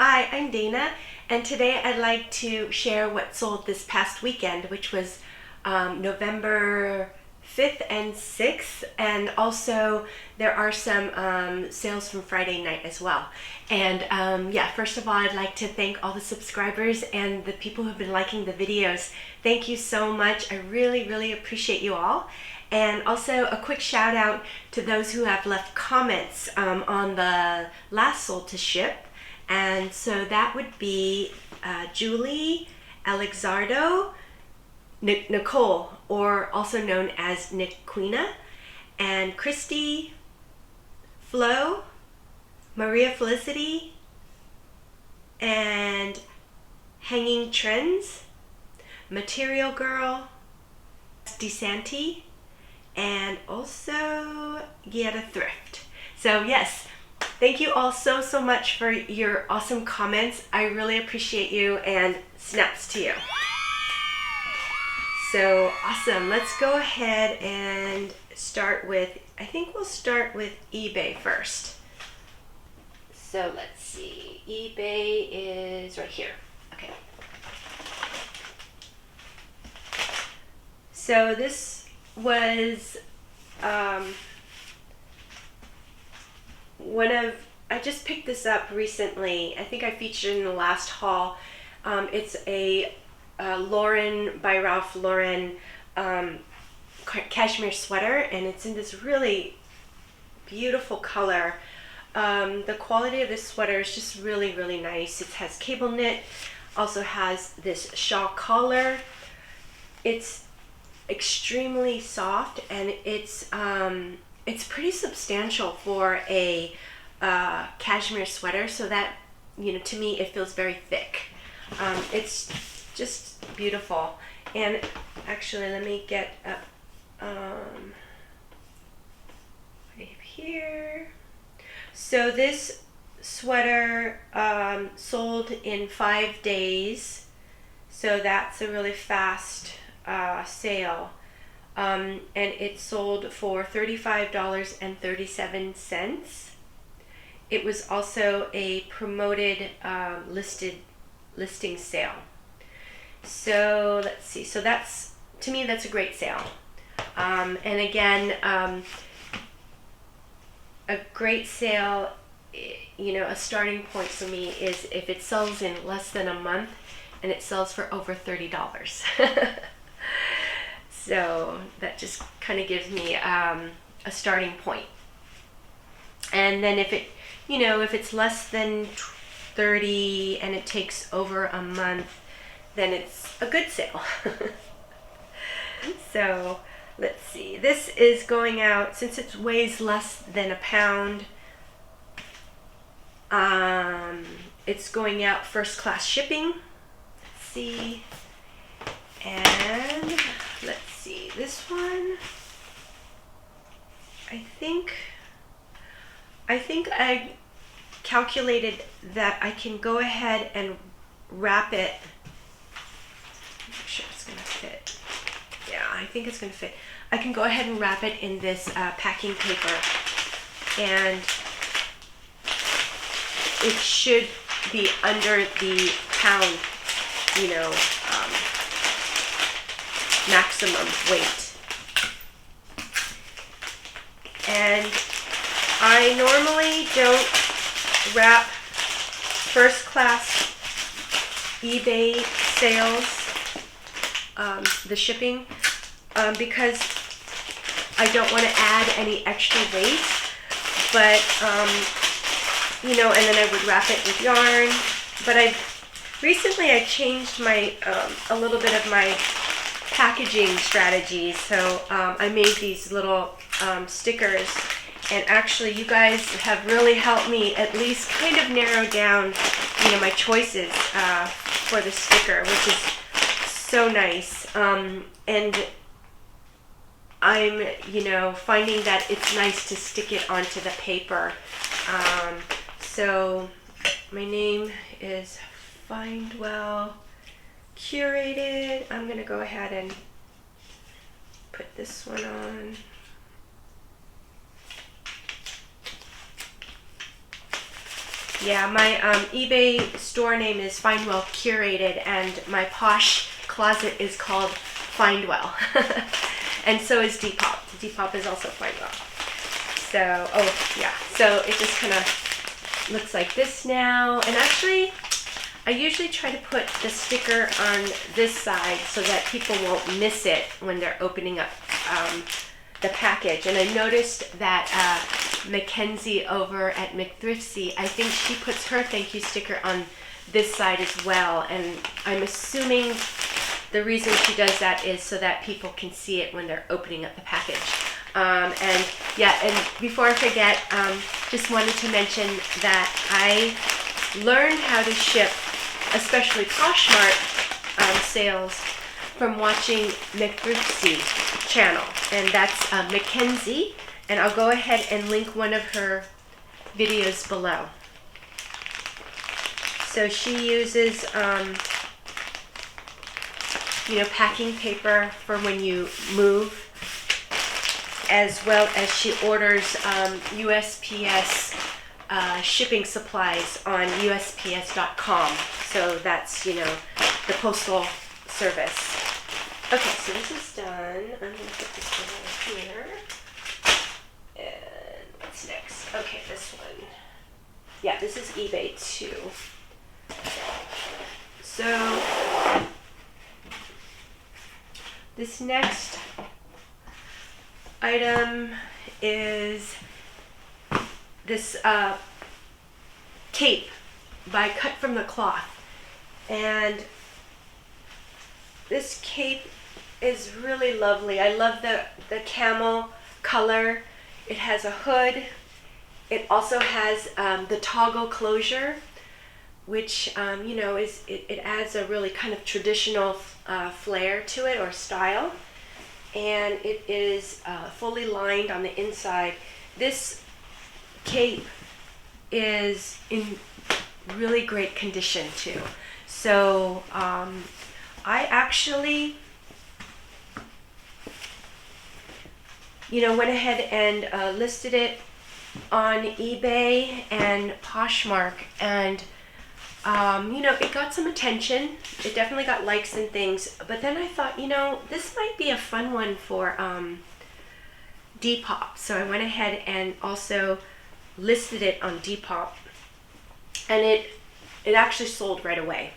Hi, I'm Dana, and today I'd like to share what sold this past weekend, which was November 5th and 6th, and also there are some sales from Friday night as well. And yeah, first of all, I'd like to thank all the subscribers and the people who have been liking the videos. Thank you so much. I really appreciate you all. And also a quick shout out to those who have left comments on the last sold to ship. And so that would be Julie, Alexardo, Nicole, or also known as Niquina, and Christy, Flo, Maria Felicity, and Hanging Trends, Material Girl, DeSanti, and also Get a Thrift. So yes, thank you all so much for your awesome comments. I really appreciate you, and snaps to you. So awesome. Let's go ahead and start with, I think we'll start with eBay first. So let's see, eBay is right here. Okay. So this was I just picked this up recently. I think I featured in the last haul. It's a Lauren by Ralph Lauren cashmere sweater, and it's in this really beautiful color. The quality of this sweater is just really nice. It has cable knit, also has this shawl collar. It's extremely soft, and it's pretty substantial for a cashmere sweater, so that, you know, to me it feels very thick. It's just beautiful. And actually, let me get up right here. So this sweater sold in 5 days, so that's a really fast sale. And it sold for $35.37. It was also a promoted listing sale. So let's see. So that's, to me, that's a great sale. And again, a great sale, you know, a starting point for me is if it sells in less than a month and it sells for over $30. So that just kind of gives me a starting point. And then if it, you know, if it's less than 30 and it takes over a month, then it's a good sale. So let's see. This is going out, since it weighs less than a pound, it's going out first class shipping. Let's see. And let's see, this one, I think I calculated that I can go ahead and wrap it. Make sure it's gonna fit. Yeah, I think it's gonna fit. I can go ahead and wrap it in this packing paper, and it should be under the pound, you know, maximum weight. And I normally don't wrap first class eBay sales, the shipping, because I don't want to add any extra weight, but you know, and then I would wrap it with yarn. But recently I changed my a little bit of my packaging strategy. So I made these little stickers, and actually you guys have really helped me at least kind of narrow down, you know, my choices for the sticker, which is so nice. And I'm, you know, finding that it's nice to stick it onto the paper. So my name is Findwell Curated. I'm gonna go ahead and put this one on. Yeah, my eBay store name is Find Well Curated, and my Posh closet is called Find Well. And so is Depop. Depop is also Find Well. So, oh yeah, so it just kind of looks like this now. And actually, I usually try to put the sticker on this side so that people won't miss it when they're opening up the package. And I noticed that Mackenzie over at McThriftsy, I think she puts her thank you sticker on this side as well. And I'm assuming the reason she does that is so that people can see it when they're opening up the package. And yeah, and before I forget, just wanted to mention that I learned how to ship, especially Poshmark sales, from watching McThriftsy channel, and that's Mackenzie, and I'll go ahead and link one of her videos below. So she uses packing paper for when you move, as well as she orders USPS shipping supplies on USPS.com. So that's, the postal service. Okay, so this is done. I'm going to put this one right here. And what's next? Okay, this one. Yeah, this is eBay too. So this next item is this cape by Cut from the Cloth, and this cape is really lovely. I love the camel color. It has a hood. It also has the toggle closure, which it adds a really kind of traditional flair to it, or style. And it is fully lined on the inside. This cape is in really great condition too. So I actually went ahead and listed it on eBay and Poshmark, and it got some attention. It definitely got likes and things, but then I thought, this might be a fun one for Depop. So I went ahead and also listed it on Depop, and it actually sold right away.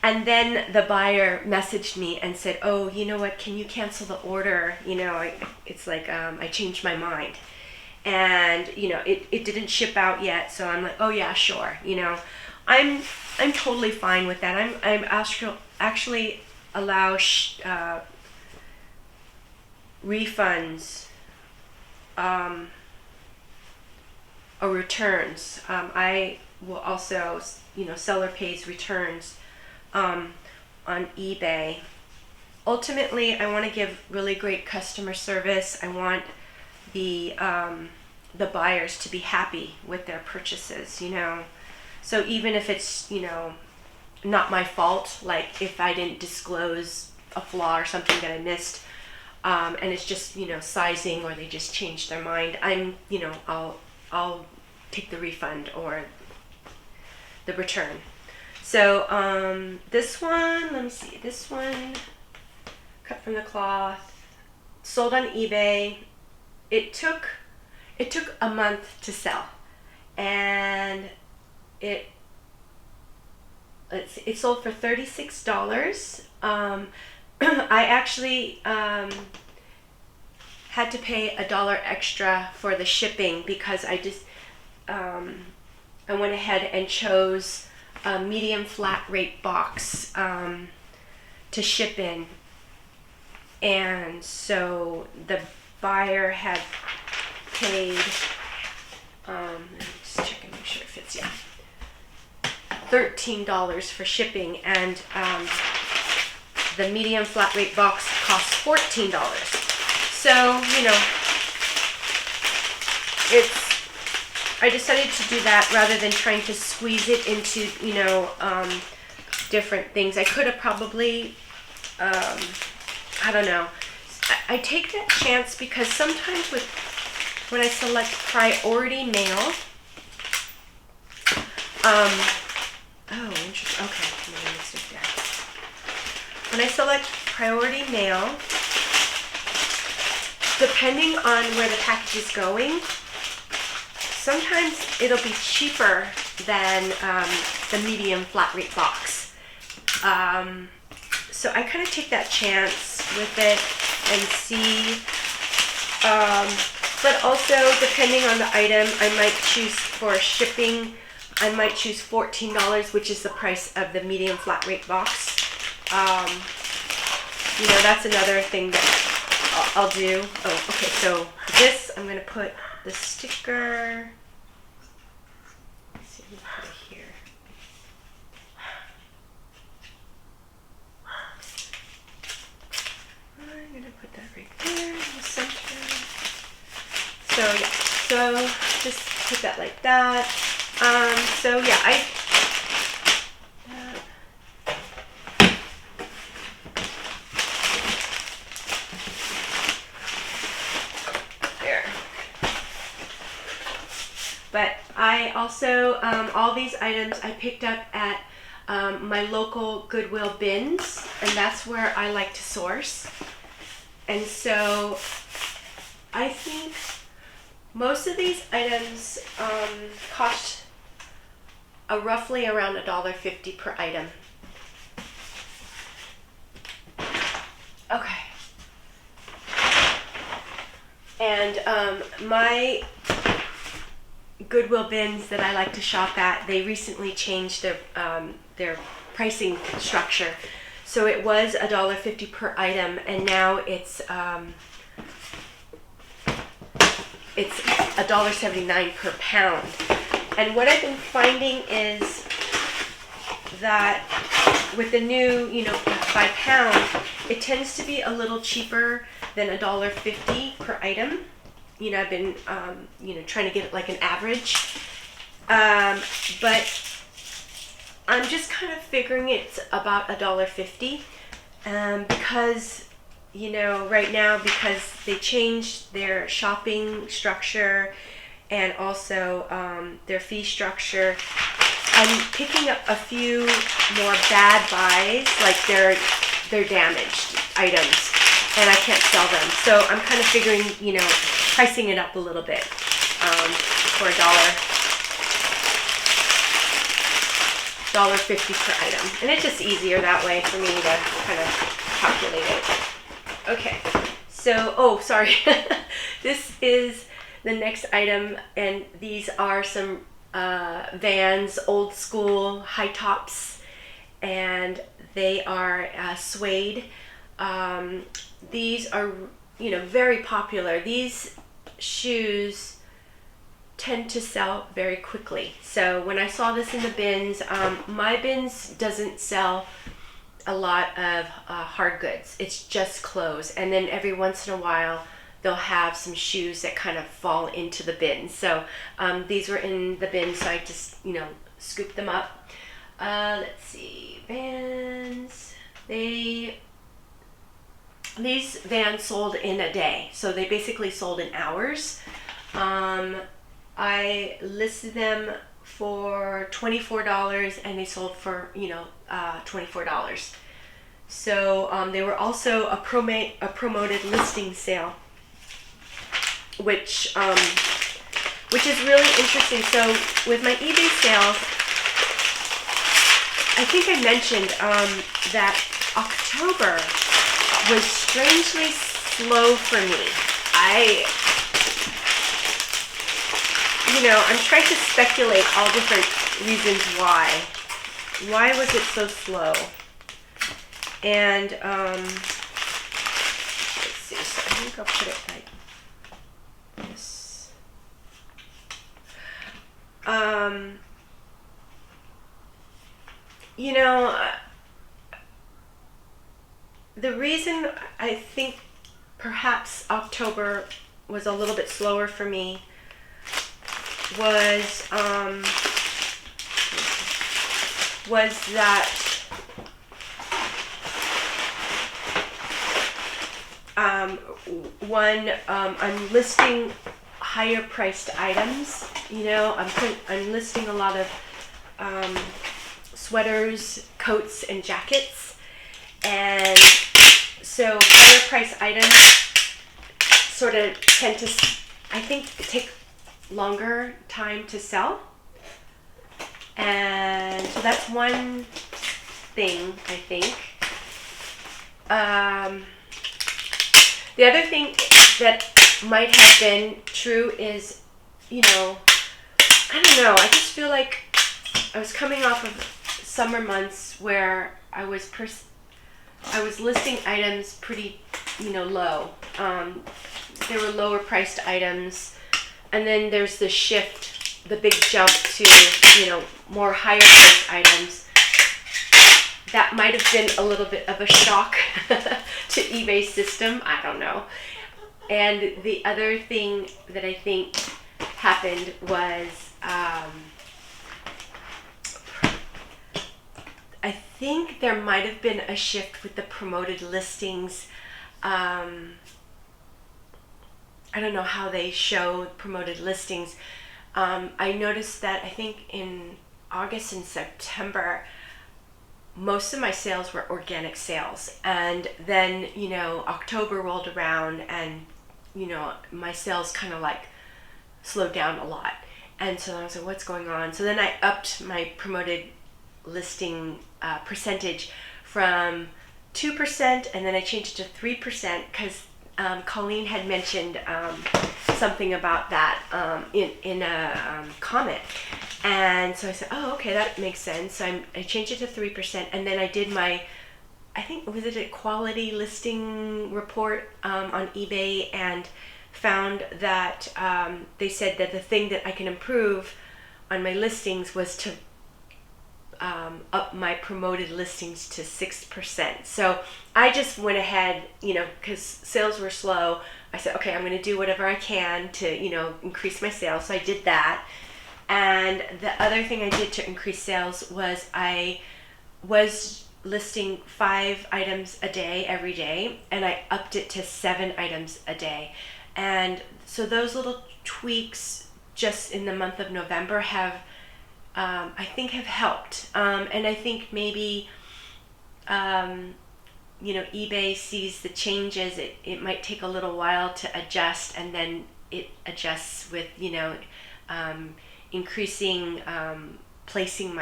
And then the buyer messaged me and said, oh, you know what, can you cancel the order? It's like, I changed my mind. And, it didn't ship out yet. So I'm like, oh yeah, sure. I'm totally fine with that. I'm actually allow refunds or returns. I will also, seller pays returns on eBay. Ultimately, I want to give really great customer service. I want the buyers to be happy with their purchases, So even if it's, not my fault, like if I didn't disclose a flaw or something that I missed, and it's just, sizing, or they just changed their mind, I'll take the refund or the return. So this one, let me see, this one, Cut from the Cloth, sold on eBay. It took a month to sell, and it sold for $36. I actually had to pay $1 extra for the shipping because I went ahead and chose a medium flat rate box to ship in, and so the buyer had paid, let me just check and make sure it fits, yeah, $13 for shipping, and the medium flat rate box costs $14. So, I decided to do that rather than trying to squeeze it into, different things. I could have probably, I don't know. I take that chance because sometimes when I select priority mail, Oh, interesting. Okay, maybe it's just there. When I select priority mail, depending on where the package is going, sometimes it'll be cheaper than the medium flat rate box. So I kind of take that chance with it and see. But also, depending on the item, I might choose for shipping. I might choose $14, which is the price of the medium flat rate box. You know, that's another thing that I'll do. Oh, okay, so this, I'm going to put the sticker. Let's see, let me put it here. I'm going to put that right there in the center. So yeah, so just put that like that. So yeah, there. But I also, all these items I picked up at my local Goodwill bins, and that's where I like to source. And so I think most of these items cost roughly around $1.50 per item. Okay. And my Goodwill bins that I like to shop at, they recently changed their pricing structure. So it was $1.50 per item, and now it's $1.79 per pound. And what I've been finding is that with the new, you know, by pound, it tends to be a little cheaper than $1.50 per item. You know, I've been, you know, trying to get like an average. But I'm just kind of figuring it's about $1.50 because, you know, right now, because they changed their shopping structure and also their fee structure, I'm picking up a few more bad buys, like they're damaged items, and I can't sell them. So I'm kind of figuring, you know, pricing it up a little bit for $1.50 per item, and it's just easier that way for me to kind of calculate it. Okay, so, oh, sorry. This is the next item, and these are some Vans, old school high tops, and they are suede. These are, you know, very popular. These shoes tend to sell very quickly. So when I saw this in the bins, my bins doesn't sell a lot of hard goods. It's just clothes, and then every once in a while they'll have some shoes that kind of fall into the bin. So these were in the bin, so I just, you know, scooped them up. Let's see, Vans. These Vans sold in a day, so they basically sold in hours. I listed them for $24, and they sold for, you know, $24. So they were also a promoted listing sale, which is really interesting. So with my eBay sales, I think I mentioned that October was strangely slow for me. I'm trying to speculate all different reasons why. Why was it so slow? And let's see. So I think I'll put it like this. The reason I think perhaps October was a little bit slower for me was that I'm listing higher priced items. I'm listing a lot of sweaters, coats, and jackets. And so higher price items sort of tend to, I think, take longer time to sell. And so that's one thing, I think. The other thing that might have been true is, I don't know, I just feel like I was coming off of summer months where I was listing items pretty, low. There were lower priced items, and then there's the shift, the big jump to, more higher priced items. That might have been a little bit of a shock to eBay's system. I don't know. And the other thing that I think happened was, I think there might have been a shift with the promoted listings. I don't know how they show promoted listings. I noticed that I think in August and September, most of my sales were organic sales. And then, October rolled around and, my sales kind of like slowed down a lot. And so I was like, what's going on? So then I upped my promoted listing percentage from 2%, and then I changed it to 3% because Colleen had mentioned something about that in a comment. And so I said, oh, okay, that makes sense. So I changed it to 3%, and then I did my, I think, was it a quality listing report on eBay, and found that they said that the thing that I can improve on my listings was to up my promoted listings to 6%. So I just went ahead, because sales were slow. I said, okay, I'm going to do whatever I can to, increase my sales. So I did that. And the other thing I did to increase sales was I was listing 5 items a day every day, and I upped it to 7 items a day. And so those little tweaks just in the month of November have, I think, have helped. And I think maybe, eBay sees the changes. It might take a little while to adjust, and then it adjusts with, increasing, placing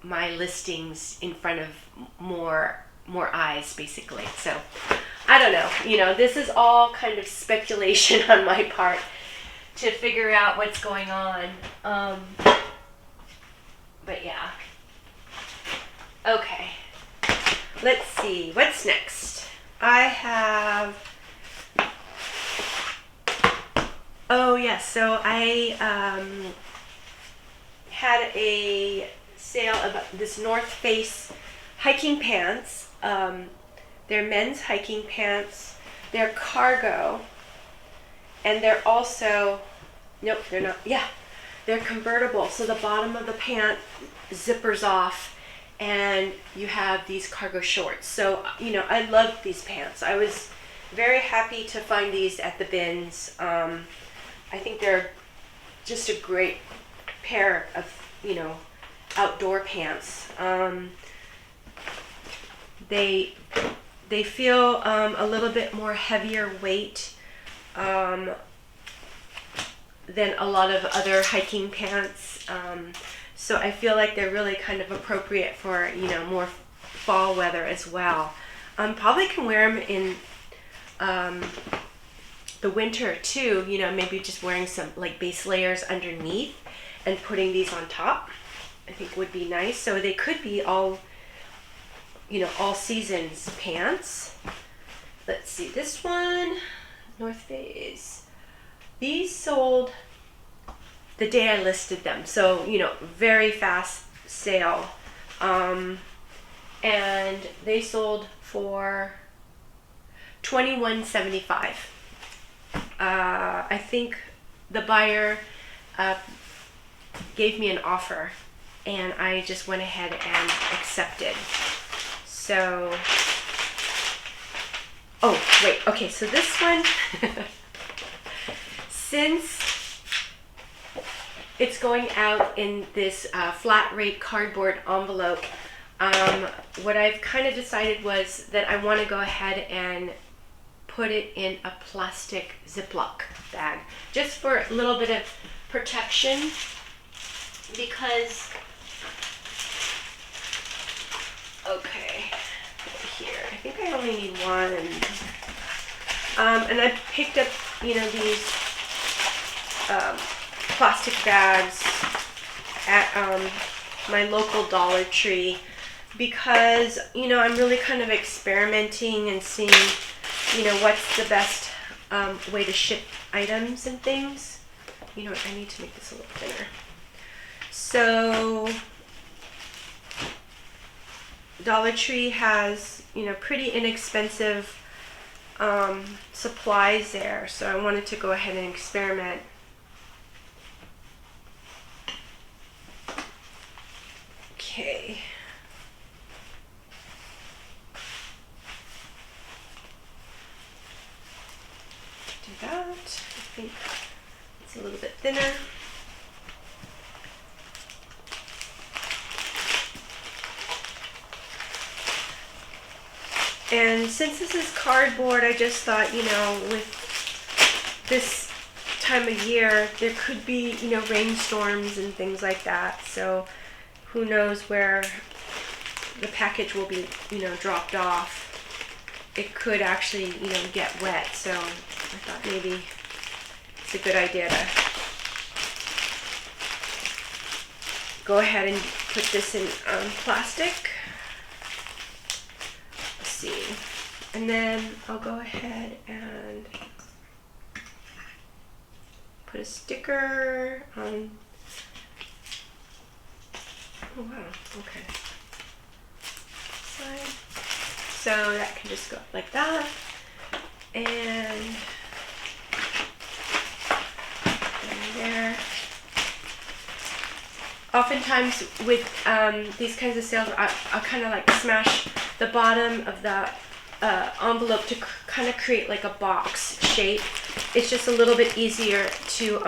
my listings in front of more eyes, basically. So I don't know. This is all kind of speculation on my part to figure out what's going on. But yeah. Okay. Let's see. What's next? I have... Oh, yes. So I had a sale of this North Face hiking pants. They're men's hiking pants. They're cargo. And they're also... Nope, they're not. Yeah. They're convertible, so the bottom of the pant zippers off, and you have these cargo shorts. So, I love these pants. I was very happy to find these at the bins. I think they're just a great pair of, outdoor pants. They feel a little bit more heavier weight than a lot of other hiking pants. So I feel like they're really kind of appropriate for, more fall weather as well. Probably can wear them in the winter too, maybe just wearing some like base layers underneath and putting these on top, I think would be nice. So they could be all seasons pants. Let's see, this one, North Face. These sold the day I listed them, so very fast sale, and they sold for $21.75. I think the buyer gave me an offer, and I just went ahead and accepted. So, oh wait, okay, so this one. Since it's going out in this flat rate cardboard envelope. What I've kind of decided was that I want to go ahead and put it in a plastic Ziploc bag, just for a little bit of protection, because, okay, here, I think I only need one, and I picked up, you know, these plastic bags at my local Dollar Tree, because, you know, I'm really kind of experimenting and seeing, you know, what's the best way to ship items and things. You know what, I need to make this a little thinner. So Dollar Tree has, you know, pretty inexpensive supplies there, so I wanted to go ahead and experiment. Okay. Do that. I think it's a little bit thinner. And since this is cardboard, I just thought, you know, with this time of year, there could be, you know, rainstorms and things like that. So who knows where the package will be, you know, dropped off. It could actually, you know, get wet. So I thought maybe it's a good idea to go ahead and put this in plastic. Let's see. And then I'll go ahead and put a sticker on. Oh wow, okay. Side. So that can just go up like that. And there. Oftentimes with these kinds of sales, I'll kind of like smash the bottom of the envelope to kind of create like a box shape. It's just a little bit easier to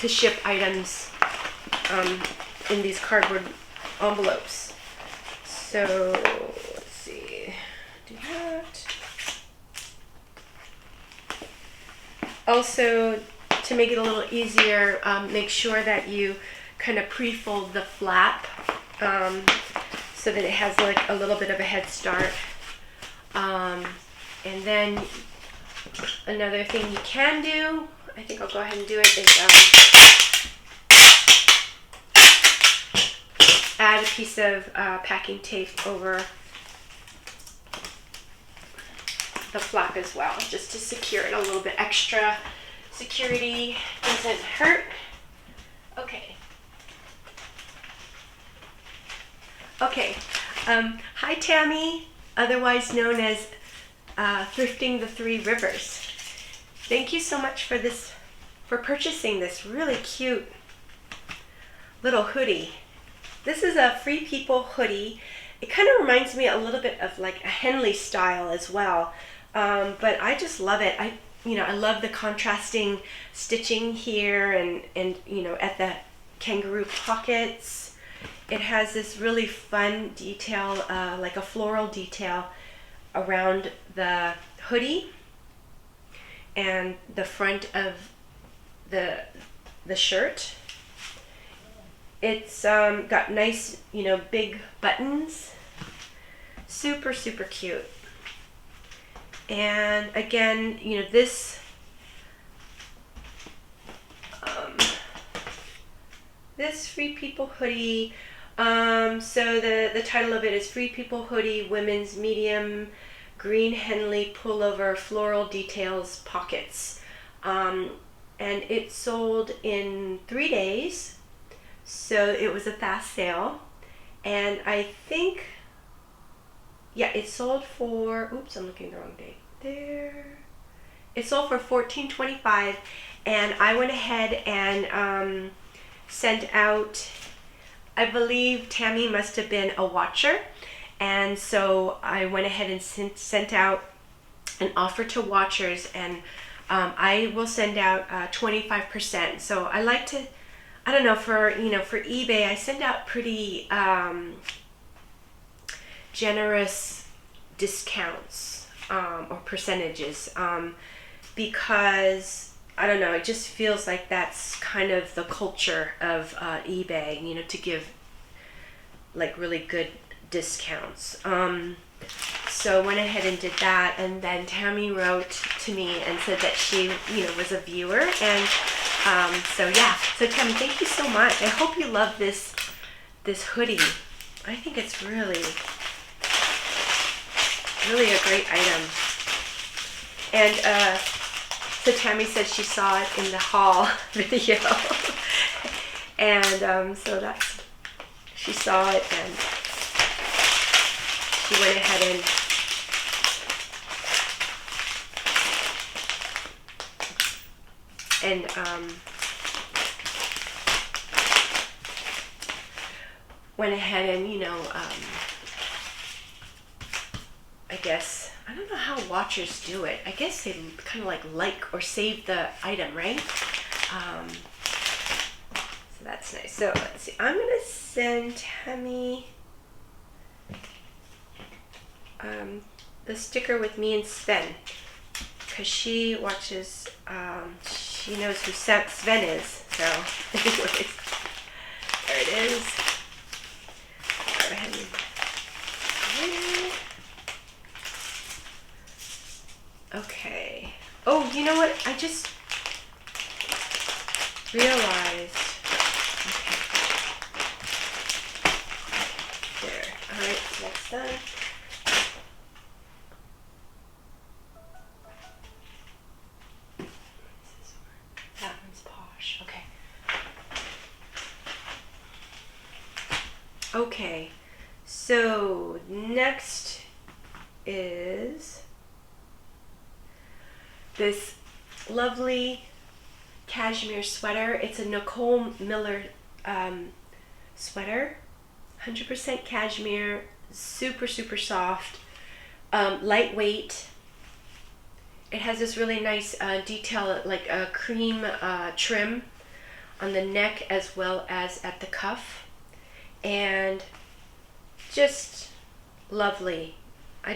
ship items in these cardboard envelopes. So let's see, do that. Also, to make it a little easier, make sure that you kind of pre-fold the flap so that it has like a little bit of a head start. And then another thing you can do, I think I'll go ahead and do it, is add a piece of packing tape over the flap as well, just to secure it a little bit extra. Security doesn't hurt. Okay. Okay. Hi Tammy, otherwise known as Thrifting the Three Rivers. Thank you so much for purchasing this really cute little hoodie. This is a Free People hoodie. It kind of reminds me a little bit of like a Henley style as well, but I just love it. I love the contrasting stitching here and you know, at the kangaroo pockets. It has this really fun detail, like a floral detail around the hoodie and the front of the shirt. It's got nice, you know, big buttons. Super, super cute. And again, you know, this Free People hoodie, so the title of it is Free People Hoodie Women's Medium Green Henley Pullover Floral Details Pockets. And it sold in 3 days, so it was a fast sale. And I think, yeah, it sold for, oops, I'm looking at the wrong date there. It sold for $14.25, and I went ahead and sent out, I believe Tammy must have been a watcher, and so I went ahead and sent out an offer to watchers, and I will send out 25%. So I like to, I don't know, for for eBay, I send out pretty generous discounts or percentages because I don't know, it just feels like that's kind of the culture of eBay, to give like really good discounts. So I went ahead and did that, and then Tammy wrote to me and said that she, was a viewer, and so yeah. So Tammy, thank you so much. I hope you love this hoodie. I think it's really a great item. And so Tammy said she saw it in the haul video, and so she saw it, and she went ahead and went ahead and I guess, I don't know how watchers do it. I guess they kind of like or save the item, right? So that's nice. So let's see. I'm gonna send Tammy the sticker with me and Sven, because she watches. She knows who Sven is. So anyways, there it is. Go ahead and okay. Oh, you know what? I just realized. Okay. There. Alright, so that's done. That one's Posh. Okay. Okay. So next is this lovely cashmere sweater. It's a Nicole Miller sweater, 100% cashmere, super soft, lightweight. It has this really nice detail, like a cream trim on the neck as well as at the cuff, and just lovely. I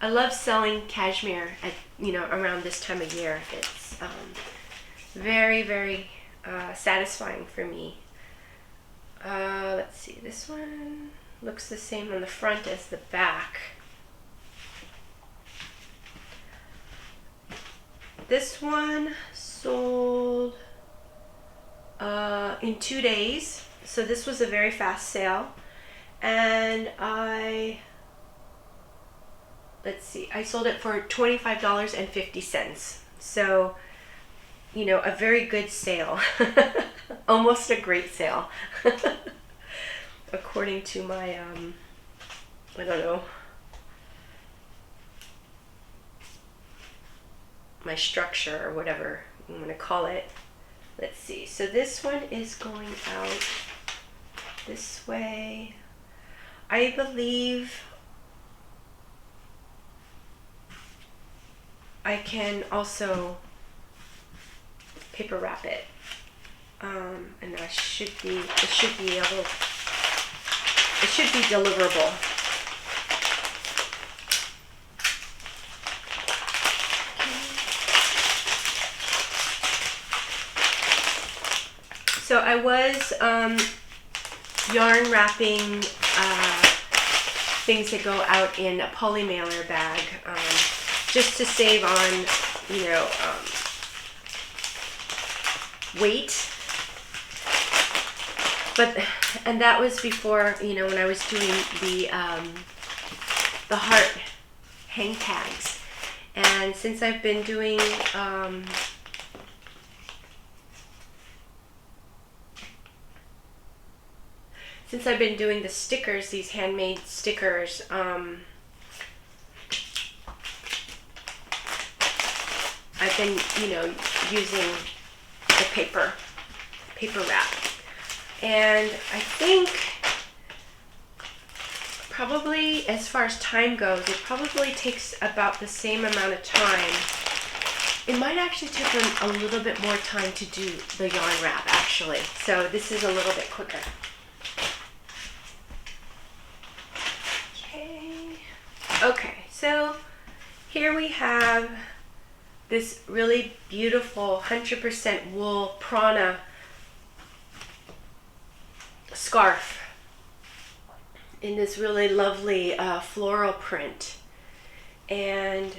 love selling cashmere at around this time of year. It's very satisfying for me. Let's see, this one looks the same on the front as the back. This one sold in 2 days, so this was a very fast sale, and let's see, I sold it for $25.50. So, a very good sale. Almost a great sale. According to my, I don't know, my structure or whatever I'm going to call it. Let's see. So this one is going out this way. I believe I can also paper wrap it, and it should be deliverable. So I was yarn wrapping things that go out in a poly mailer bag, just to save on, weight. And that was before, when I was doing the heart hang tags. And since I've been doing the stickers, these handmade stickers, I've been, using the paper wrap. And I think probably, as far as time goes, it probably takes about the same amount of time it might actually take a little bit more time to do the yarn wrap actually. So this is a little bit quicker. Okay, so here we have this really beautiful 100% wool prana scarf in this really lovely floral print, and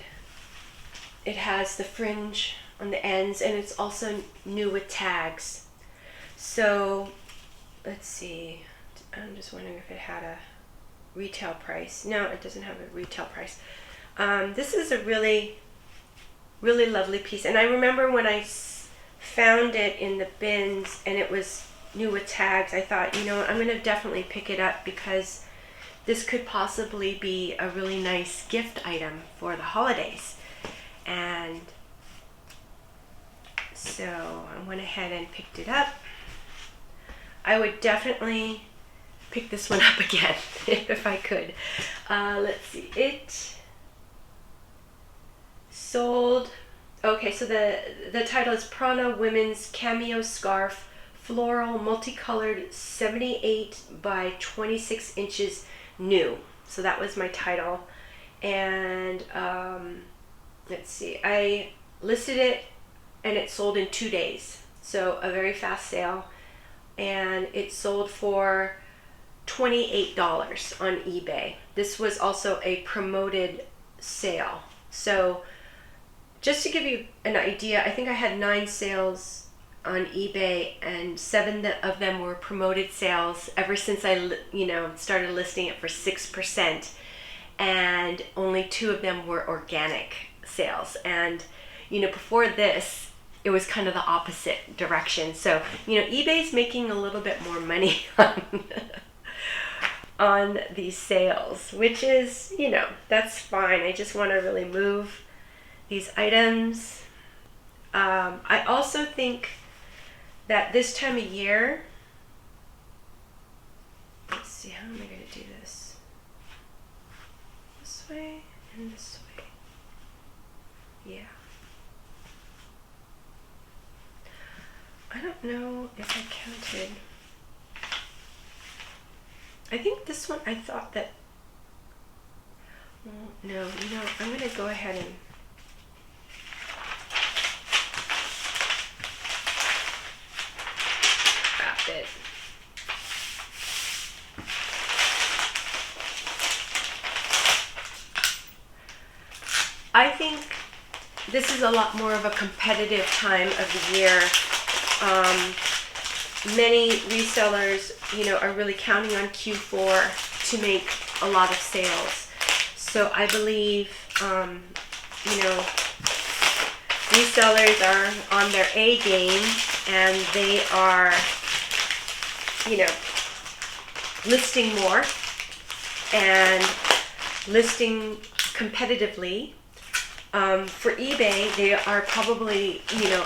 it has the fringe on the ends, and it's also new with tags. So let's see, I'm just wondering if it had a retail price. No, it doesn't have a retail price. This is a really lovely piece, and I remember when I found it in the bins and it was new with tags, I thought, you know what, I'm gonna definitely pick it up because this could possibly be a really nice gift item for the holidays. And so I went ahead and picked it up. I would definitely pick this one up again if I could. Let's see, it sold, okay, so the title is Prana Women's Cameo Scarf, Floral, Multicolored, 78 by 26 inches, new. So that was my title. And let's see, I listed it and it sold in 2 days. So a very fast sale. And it sold for $28 on eBay. This was also a promoted sale. So just to give you an idea, I think I had 9 sales on eBay, and 7 of them were promoted sales ever since I started listing it for 6%, and only 2 of them were organic sales. And before this, it was kind of the opposite direction. So eBay's making a little bit more money on these sales, which is, that's fine. I just want to really move these items. I also think that this time of year, let's see, how am I going to do this? This way and this way. Yeah. I don't know if I counted. I think this one, I thought that, well, no, I'm going to go ahead and wrap it. I think this is a lot more of a competitive time of the year. Many resellers, are really counting on Q4 to make a lot of sales. So I believe, resellers are on their A game, and they are, listing more and listing competitively. For eBay, they are probably,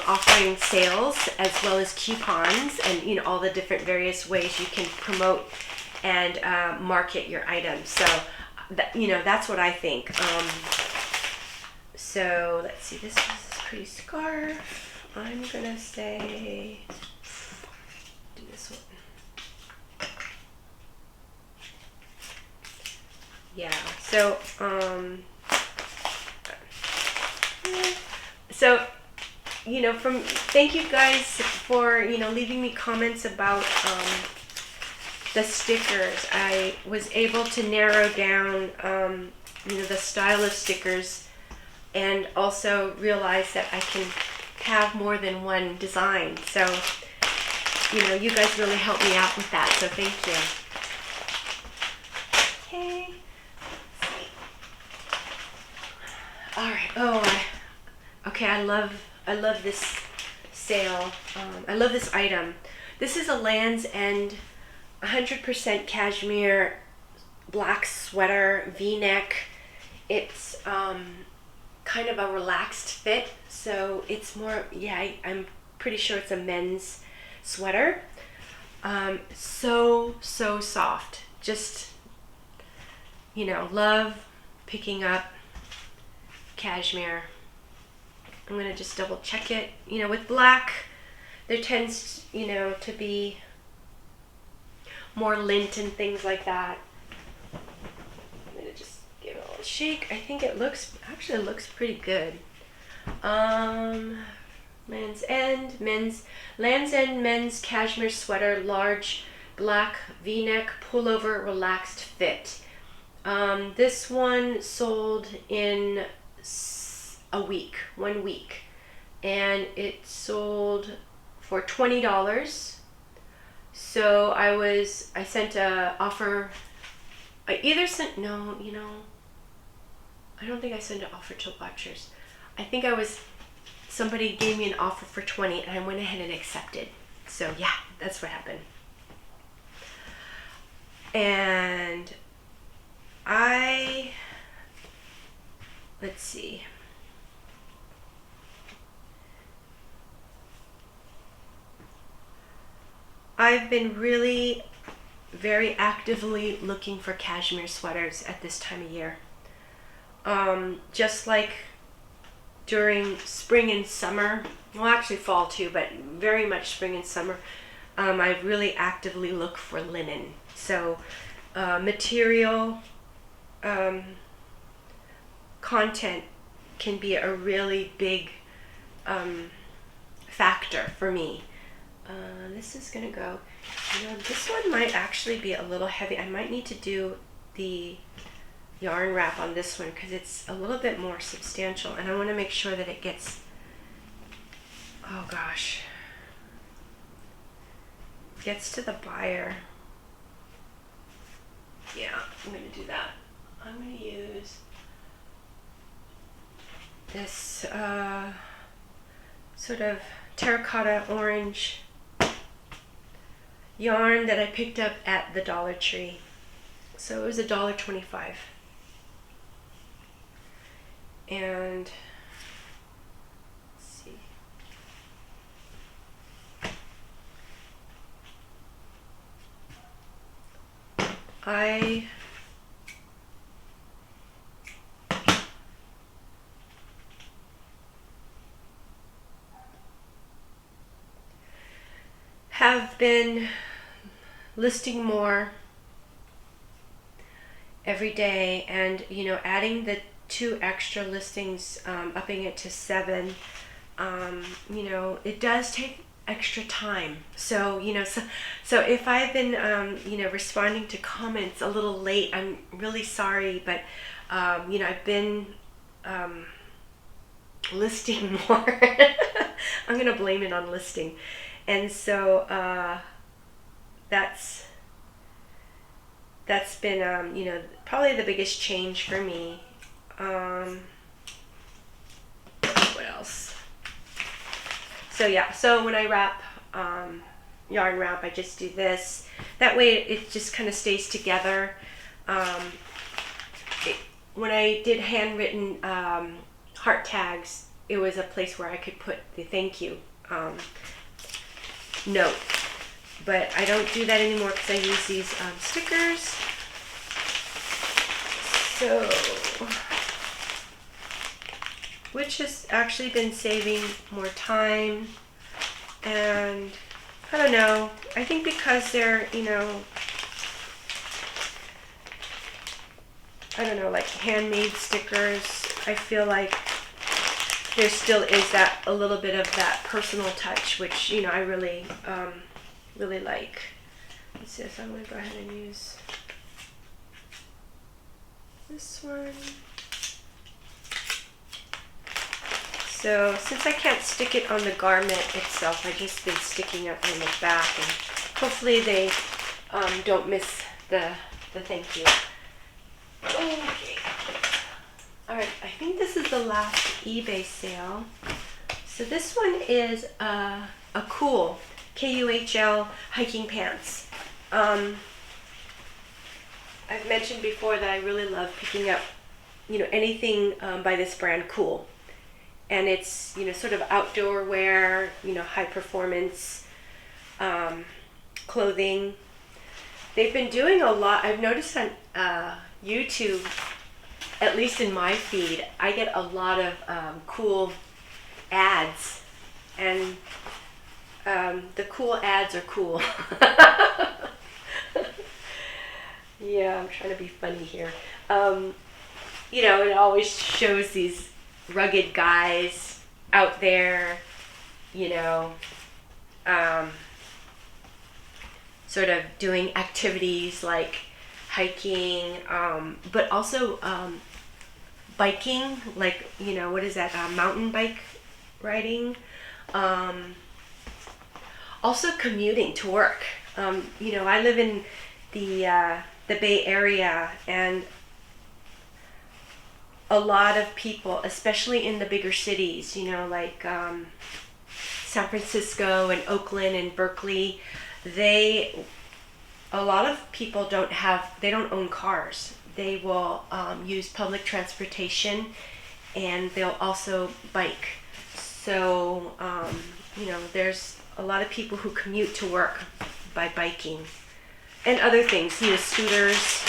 offering sales as well as coupons and, all the different various ways you can promote and market your items. So, that's what I think. So, let's see, this is a pretty scarf. I'm going to say, do this one. Yeah, so, thank you guys for, leaving me comments about the stickers. I was able to narrow down, the style of stickers, and also realize that I can have more than one design. So, you guys really helped me out with that, so thank you. Okay. All right. Okay, I love this sale. I love this item. This is a Land's End 100% cashmere black sweater, V-neck. It's kind of a relaxed fit, so it's more, I'm pretty sure it's a men's sweater. So soft. Just, love picking up cashmere I'm going to just double check it. You know, with black, there tends, you know, to be more lint and things like that. I'm going to just give it a little shake. I think it actually looks pretty good. Land's End men's cashmere sweater, large black v-neck pullover, relaxed fit. This one sold in 1 week, and it sold for $20. So I sent a offer. I don't think I sent an offer to watchers. I think somebody gave me an offer for 20 and I went ahead and accepted. So yeah, that's what happened. And let's see. I've been really very actively looking for cashmere sweaters at this time of year. Just like during spring and summer, well actually fall too, but very much spring and summer, I really actively look for linen. So material content can be a really big factor for me. This is gonna go, this one might actually be a little heavy. I might need to do the yarn wrap on this one because it's a little bit more substantial, and I want to make sure that it gets, oh gosh, gets to the buyer. Yeah, I'm going to do that. I'm going to use this sort of terracotta orange yarn that I picked up at the Dollar Tree. So it was $1.25. And let's see. I have been listing more every day, and adding the 2 extra listings, upping it to 7. It does take extra time. So so if I've been responding to comments a little late, I'm really sorry, but I've been listing more. I'm gonna blame it on listing. And so that's been probably the biggest change for me. What else? So yeah, so when I wrap, yarn wrap, I just do this. That way it just kind of stays together. When I did handwritten heart tags, it was a place where I could put the thank you note. But I don't do that anymore because I use these stickers. So, which has actually been saving more time, and I don't know, I think because they're, like handmade stickers, I feel like there still is that a little bit of that personal touch, which I really really like. Let's see, so I'm going to go ahead and use this one. So since I can't stick it on the garment itself, I've just been sticking it on the back, and hopefully they don't miss the thank you. Okay. Alright, I think this is the last eBay sale. So this one is a cool KUHL hiking pants. I've mentioned before that I really love picking up, anything by this brand, Cool. And it's, sort of outdoor wear, high performance clothing. They've been doing a lot. I've noticed on YouTube, at least in my feed, I get a lot of cool ads, and the cool ads are cool. Yeah, I'm trying to be funny here. You know, it always shows these rugged guys out there, you know, sort of doing activities like hiking, but also biking, like, you know, what is that, mountain bike riding, also commuting to work. You know, I live in the Bay Area, and a lot of people, especially in the bigger cities, you know, like San Francisco and Oakland and Berkeley, a lot of people they don't own cars. They will use public transportation, and they'll also bike. So, you know, there's a lot of people who commute to work by biking and other things, you know, scooters,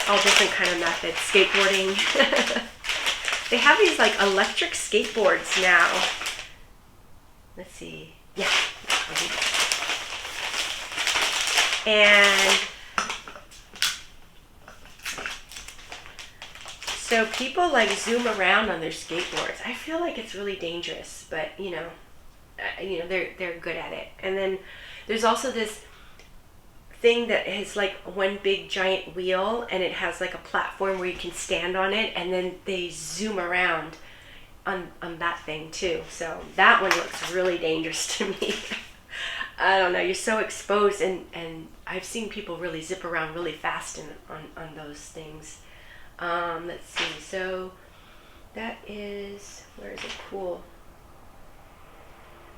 all different kind of methods, skateboarding. They have these like electric skateboards now. Let's see. Yeah. And so people like zoom around on their skateboards. I feel like it's really dangerous, but you know, they're good at it. And then there's also this thing that is like one big giant wheel, and it has like a platform where you can stand on it, and then they zoom around on that thing too. So that one looks really dangerous to me. I don't know, you're so exposed, and I've seen people really zip around really fast on those things. Let's see, so that is, where is it, cool.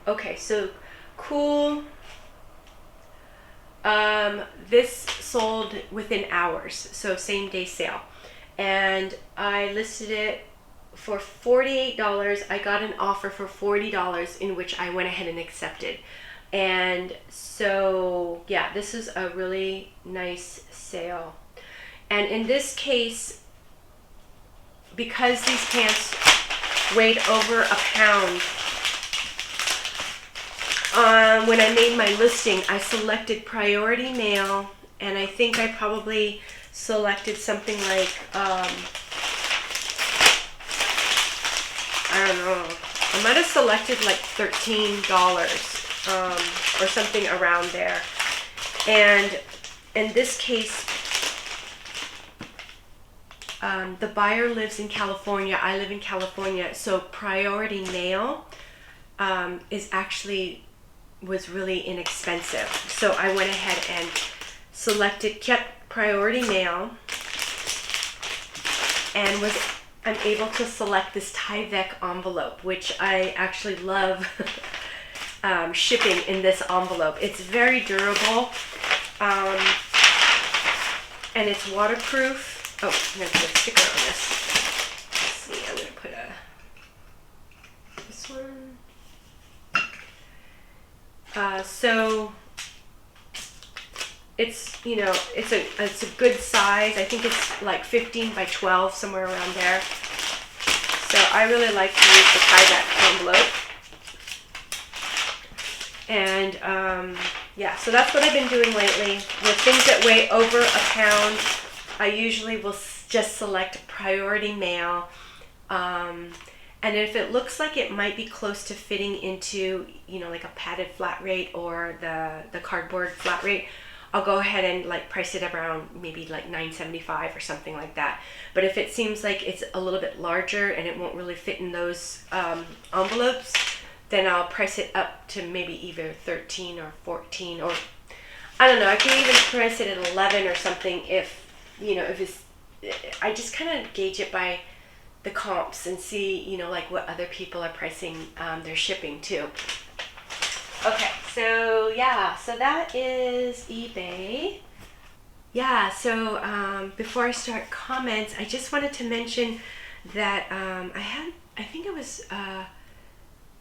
Okay, so cool. This sold within hours, so same day sale. And I listed it for $48. I got an offer for $40, in which I went ahead and accepted. And so, yeah, this is a really nice sale. And in this case, because these pants weighed over a pound, when I made my listing, I selected priority mail, and I think I probably selected something like, I don't know, I might have selected like $13, or something around there. And in this case, the buyer lives in California, I live in California, so priority mail was really inexpensive. So I went ahead and kept priority mail, and I'm able to select this Tyvek envelope, which I actually love shipping in this envelope. It's very durable, and it's waterproof. Oh, I'm going to put a sticker on this. Let's see, I'm going to put this one. So it's, you know, it's a good size. I think it's like 15 by 12, somewhere around there. So I really like to use the Tyvek envelope. And yeah, so that's what I've been doing lately. With things that weigh over a pound, I usually will just select priority mail. And if it looks like it might be close to fitting into, you know, like a padded flat rate or the cardboard flat rate, I'll go ahead and like price it around maybe like $9.75 or something like that. But if it seems like it's a little bit larger and it won't really fit in those envelopes, then I'll price it up to maybe either 13 or 14, or I don't know, I can even price it at 11 or something if, you know, if it's, I just kind of gauge it by the comps and see, you know, like what other people are pricing their shipping too. Okay, so yeah, so that is eBay. Yeah, so before I start comments, I just wanted to mention that I think it was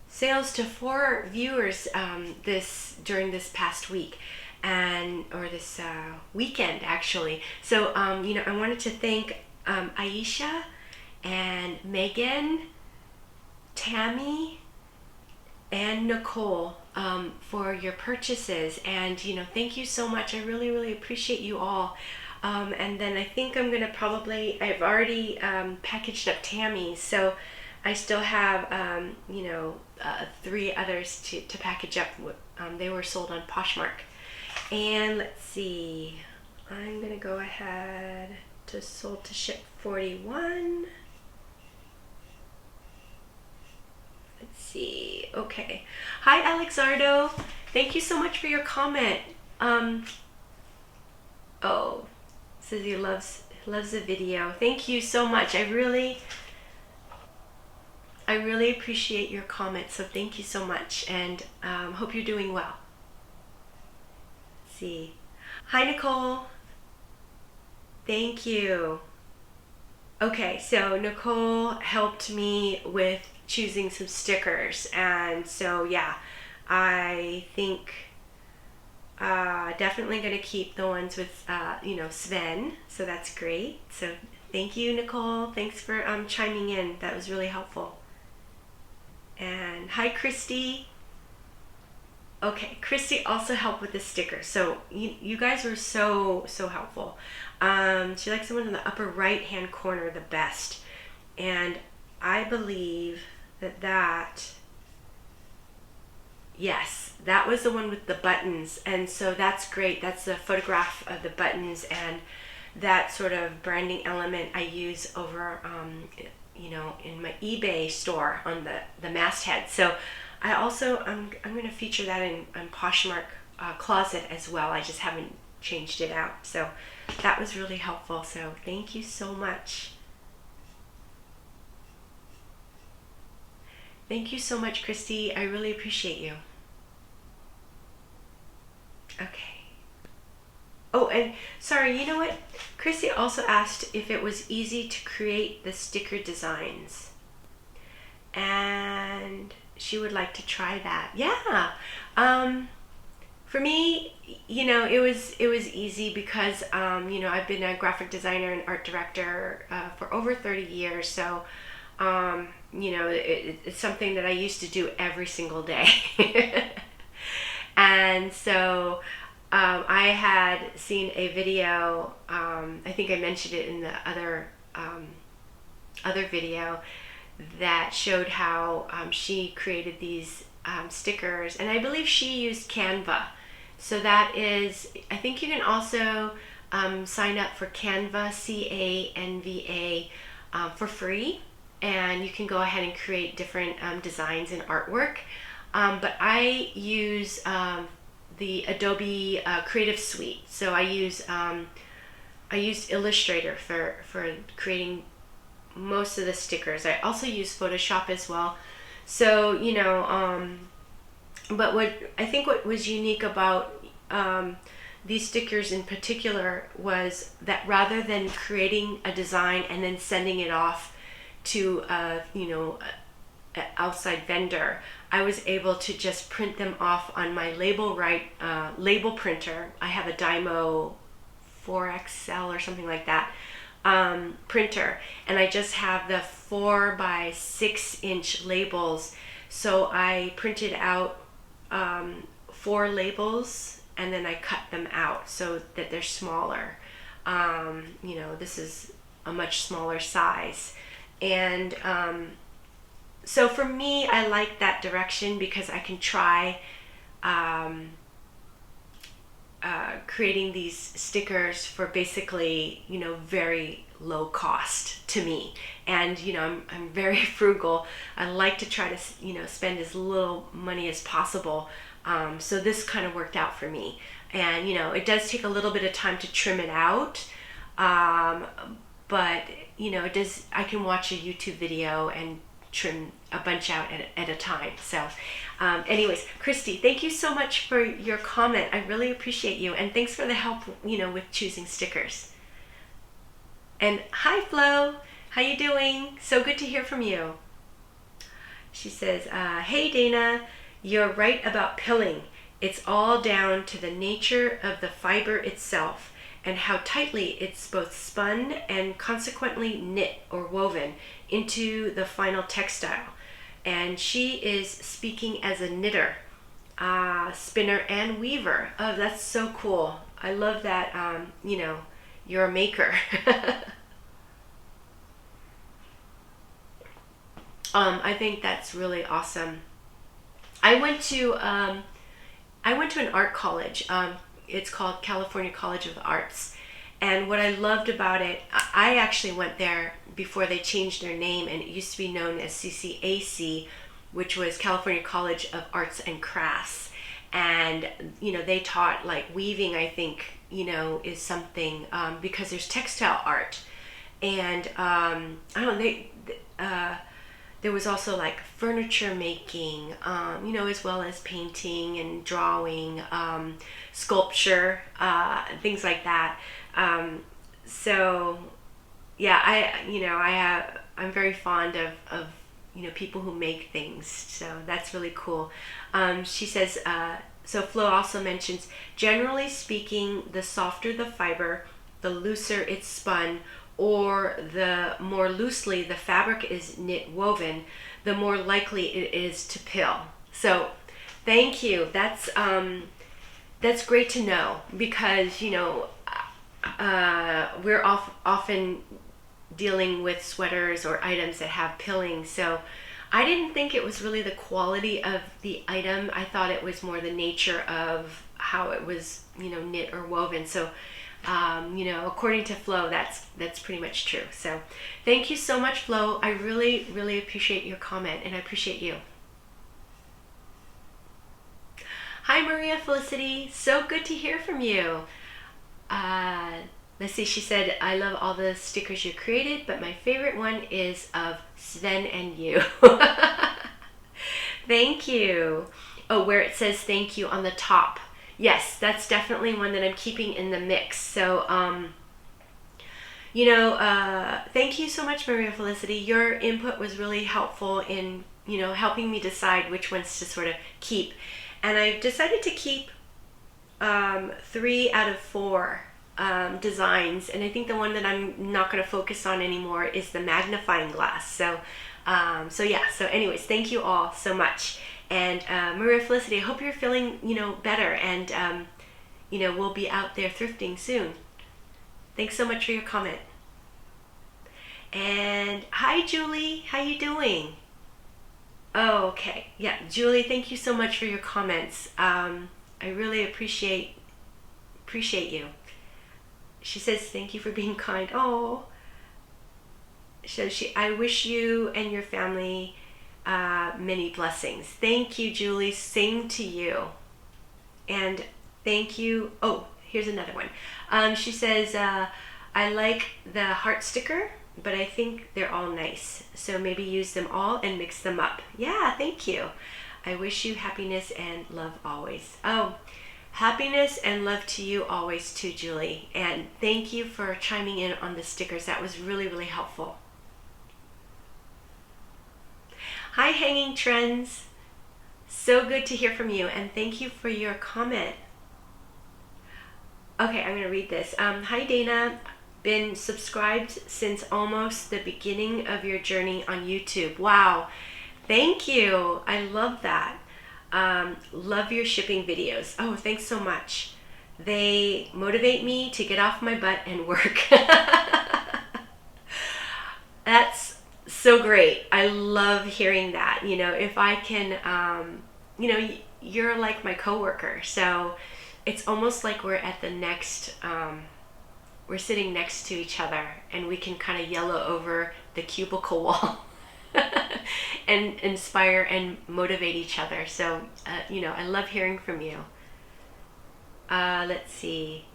sales to 4 viewers during this past week, or this weekend actually. So you know, I wanted to thank Aisha and Megan, Tammy, and Nicole for your purchases. And thank you so much. I really appreciate you all. And then I think I'm gonna I've already packaged up Tammy's, so I still have 3 others to package up. They were sold on Poshmark. And let's see, I'm gonna go ahead to sold to ship 41. Let's see. Okay. Hi, Alexardo. Thank you so much for your comment. Oh, says he loves the video. Thank you so much. I really appreciate your comments. So thank you so much, and hope you're doing well. Let's see. Hi, Nicole. Thank you. Okay, so Nicole helped me with choosing some stickers, and so yeah, I think definitely going to keep the ones with Sven, so that's great. So thank you, Nicole. Thanks for chiming in. That was really helpful. And hi, Christy. Okay, Christy also helped with the stickers, so you guys were so helpful. She likes the one in the upper right hand corner the best, and I believe yes, that was the one with the buttons, and so that's great. That's a photograph of the buttons, and that sort of branding element I use over in my eBay store on the masthead. So I also I'm going to feature that in Poshmark closet as well. I just haven't changed it out. So that was really helpful. So thank you so much. Thank you so much, Christy. I really appreciate you. Okay. Oh, and sorry, you know what? Christy also asked if it was easy to create the sticker designs, and she would like to try that. Yeah. For me, it was easy because I've been a graphic designer and art director for over 30 years. So it's something that I used to do every single day. And so I had seen a video, I think I mentioned it in the other video, that showed how she created these stickers, and I believe she used Canva. So that is, I think you can also sign up for Canva, Canva, for free, and you can go ahead and create different designs and artwork. But I use the Adobe Creative Suite. So I used Illustrator for creating most of the stickers. I also use Photoshop as well. So but what was unique about these stickers in particular was that rather than creating a design and then sending it off to an outside vendor, I was able to just print them off on my label printer. I have a Dymo 4XL or something like that printer, and I just have the 4 by 6 inch labels. So I printed out 4 labels, and then I cut them out so that they're smaller. This is a much smaller size, and so for me, I like that direction because I can try creating these stickers for basically, very low cost to me. And, I'm very frugal. I like to try to, spend as little money as possible. So this kind of worked out for me. And, it does take a little bit of time to trim it out. But, it does, I can watch a YouTube video and trim a bunch out at a time. So anyways, Christy, thank you so much for your comment. I really appreciate you, and thanks for the help with choosing stickers. And hi, Flo, how you doing? So good to hear from you. She says, hey Dana, you're right about pilling. It's all down to the nature of the fiber itself and how tightly it's both spun and consequently knit or woven into the final textile. And she is speaking as a knitter, spinner, and weaver. Oh, that's so cool. I love that, you're a maker. I think that's really awesome. I went to an art college. It's called California College of the Arts. And what I loved about it, I actually went there before they changed their name, and it used to be known as CCAC, which was California College of Arts and Crafts. And, they taught like weaving, I think, is something, because there's textile art. And, there was also like furniture making, as well as painting and drawing, sculpture, things like that. So yeah, I'm very fond of people who make things. So that's really cool. She says, so Flo also mentions, generally speaking, the softer the fiber, the looser it's spun, or the more loosely the fabric is knit woven, the more likely it is to pill. So thank you. That's great to know, because we're often dealing with sweaters or items that have pilling. So I didn't think it was really the quality of the item. I thought it was more the nature of how it was, knit or woven. So according to Flo, that's pretty much true. So thank you so much, Flo. I really, really appreciate your comment, and I appreciate you. Hi, Maria Felicity. So good to hear from you. Let's see, she said, I love all the stickers you created, but my favorite one is of Sven and you. Thank you. Oh, where it says thank you on the top. Yes, that's definitely one that I'm keeping in the mix. So, thank you so much, Maria Felicity. Your input was really helpful in, helping me decide which ones to sort of keep. And I've decided to keep 3 out of 4 designs. And I think the one that I'm not going to focus on anymore is the magnifying glass. So anyways, thank you all so much. And Maria Felicity, I hope you're feeling, better, and, we'll be out there thrifting soon. Thanks so much for your comment. And hi, Julie, how you doing? Oh, okay. Yeah, Julie, thank you so much for your comments. I really appreciate you. She says, thank you for being kind. Oh, so I wish you and your family many blessings. Thank you, Julie. Same to you. And thank you. Oh, here's another one. She says, I like the heart sticker, but I think they're all nice. So maybe use them all and mix them up. Yeah, thank you. I wish you happiness and love always. Oh, happiness and love to you always too, Julie. And thank you for chiming in on the stickers. That was really, really helpful. Hi, Hanging Trends. So good to hear from you, and thank you for your comment. Okay, I'm going to read this. Hi, Dana. Been subscribed since almost the beginning of your journey on YouTube. Wow. Thank you. I love that. Love your shipping videos. Oh, thanks so much. They motivate me to get off my butt and work. That's so great. I love hearing that. If I can, you're like my coworker. So it's almost like we're at the next, we're sitting next to each other, and we can kind of yellow over the cubicle wall and inspire and motivate each other. So, I love hearing from you. Let's see.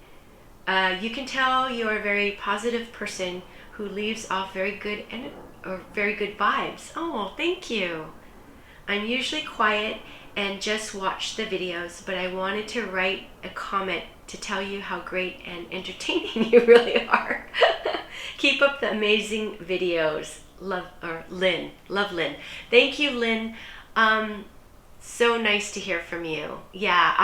You can tell you're a very positive person who leaves off very good vibes. Oh, thank you. I'm usually quiet and just watch the videos, but I wanted to write a comment to tell you how great and entertaining you really are. Keep up the amazing videos. Love Lynn. Thank you, Lynn. So nice to hear from you. Yeah,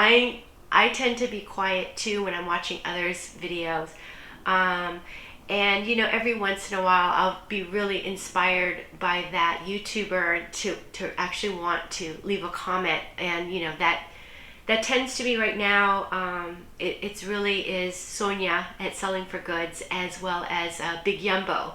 I tend to be quiet too when I'm watching others' videos. And you know, every once in a while I'll be really inspired by that YouTuber to actually want to leave a comment. And you know, that tends to be right now, it's really is Sonia at Selling for Goods, as well as Big Yumbo.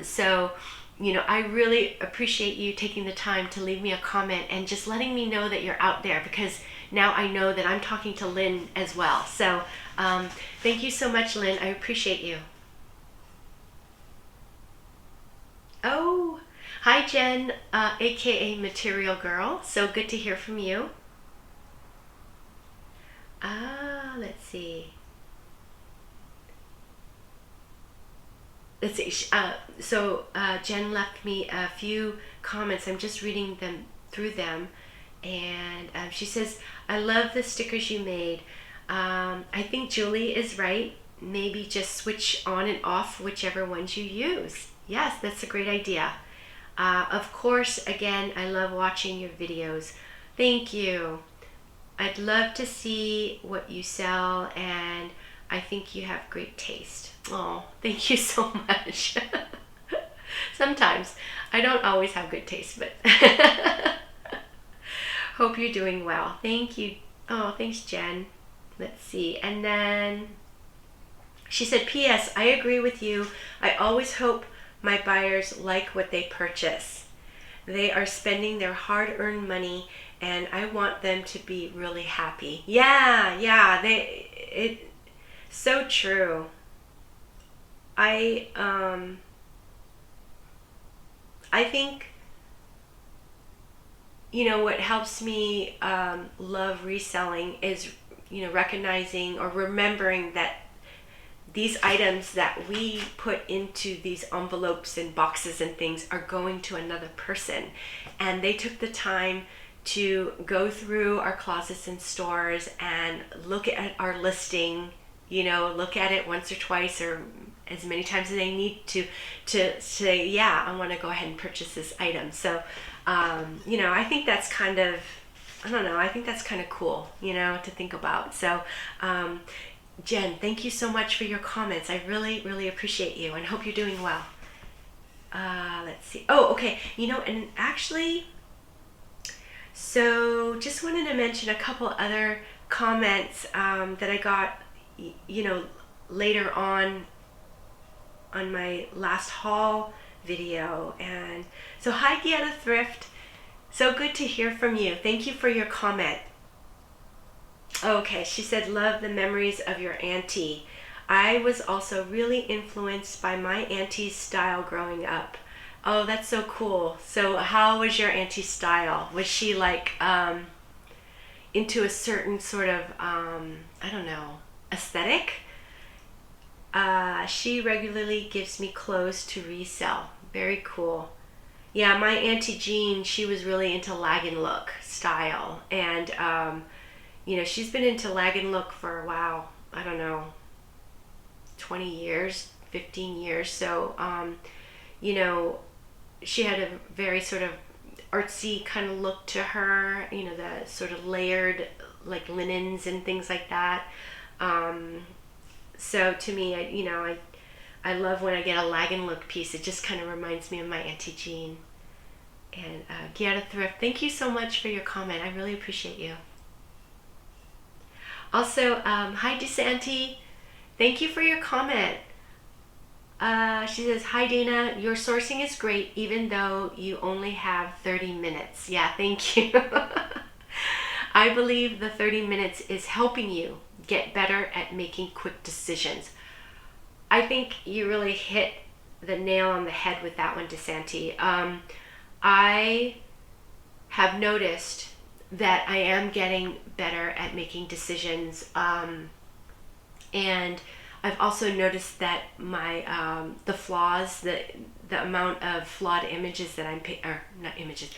So you know, I really appreciate you taking the time to leave me a comment and just letting me know that you're out there, because now I know that I'm talking to Lynn as well. So thank you so much, Lynn. I appreciate you. Oh, hi, Jen, aka Material Girl. So good to hear from you. Let's see. Let's see. Jen left me a few comments. I'm just reading them through them, and she says, "I love the stickers you made. I think Julie is right. Maybe just switch on and off whichever ones you use." Yes, that's a great idea. Of course, again, I love watching your videos. Thank you. I'd love to see what you sell, and I think you have great taste. Oh, thank you so much. Sometimes. I don't always have good taste, but hope you're doing well. Thank you. Oh, thanks, Jen. Let's see. And then she said, P.S. I agree with you. I always hope my buyers like what they purchase. They are spending their hard-earned money, and I want them to be really happy. Yeah, so true. I think, you know, what helps me love reselling is, you know, recognizing or remembering that these items that we put into these envelopes and boxes and things are going to another person, and they took the time to go through our closets and stores and look at our listing, you know, look at it once or twice or as many times as they need to say, yeah, I want to go ahead and purchase this item. So you know, I think that's kind of, I don't know, I think that's kind of cool, you know, to think about. So Jen, thank you so much for your comments. I really appreciate you, and hope you're doing well. Let's see. Oh, okay. You know, and actually, so just wanted to mention a couple other comments that I got, you know, later on my last haul video. And so, hi, Gietta Thrift. So good to hear from you. Thank you for your comment. Okay, she said, love the memories of your auntie. I was also really influenced by my auntie's style growing up. Oh, that's so cool. So how was your auntie's style? Was she like into a certain sort of, I don't know, aesthetic? She regularly gives me clothes to resell. Very cool. Yeah, my Auntie Jean, she was really into lag and look style. And you know, she's been into lag and look for, wow, I don't know, 20 years, 15 years. So, you know, she had a very sort of artsy kind of look to her, you know, the sort of layered like linens and things like that. So to me, I love when I get a lag and look piece. It just kind of reminds me of my Auntie Jean. And Gietta Thrift, thank you so much for your comment. I really appreciate you. Also, hi DeSanti, thank you for your comment. She says, hi Dana, your sourcing is great even though you only have 30 minutes. Yeah, thank you. I believe the 30 minutes is helping you get better at making quick decisions. I think you really hit the nail on the head with that one, DeSanti. I have noticed that I am getting better at making decisions, and I've also noticed that my the flaws, the amount of flawed images that I'm or not images,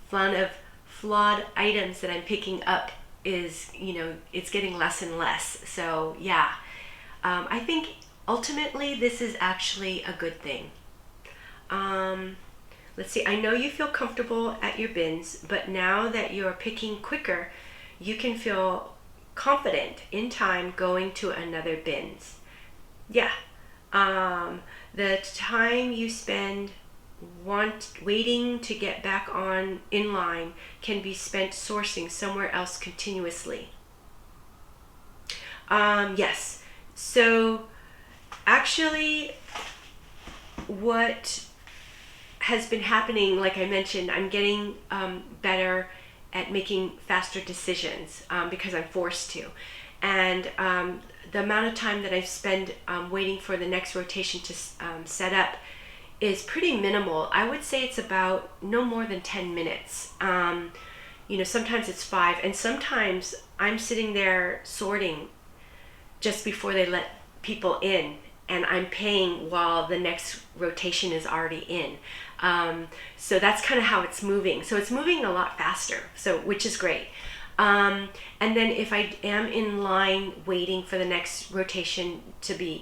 flawed items that I'm picking up is, you know, it's getting less and less. So yeah, I think ultimately this is actually a good thing. Let's see, I know you feel comfortable at your bins, but now that you're picking quicker, you can feel confident in time going to another bins. Yeah. The time you spend waiting to get back on in line can be spent sourcing somewhere else continuously. Yes. So actually what has been happening, like I mentioned, I'm getting better at making faster decisions because I'm forced to. And the amount of time that I've spent waiting for the next rotation to set up is pretty minimal. I would say it's about no more than 10 minutes. Sometimes it's 5, and sometimes I'm sitting there sorting just before they let people in, and I'm paying while the next rotation is already in. So that's kind of how it's moving. So it's moving a lot faster, which is great. And then if I am in line waiting for the next rotation to be,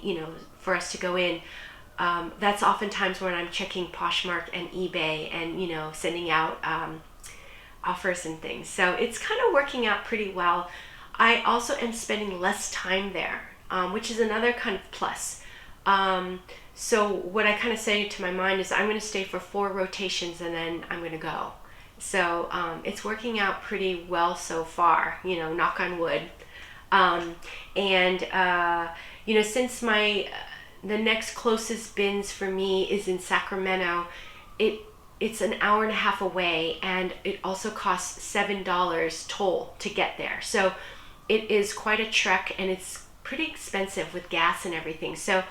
for us to go in, that's oftentimes when I'm checking Poshmark and eBay and, sending out offers and things. So it's kind of working out pretty well. I also am spending less time there, which is another kind of plus. So what I kind of say to my mind is I'm going to stay for 4 rotations and then I'm going to go. So it's working out pretty well so far, knock on wood. Since the next closest bins for me is in Sacramento, it's an hour and a half away, and it also costs $7 toll to get there. So it is quite a trek, and it's pretty expensive with gas and everything. So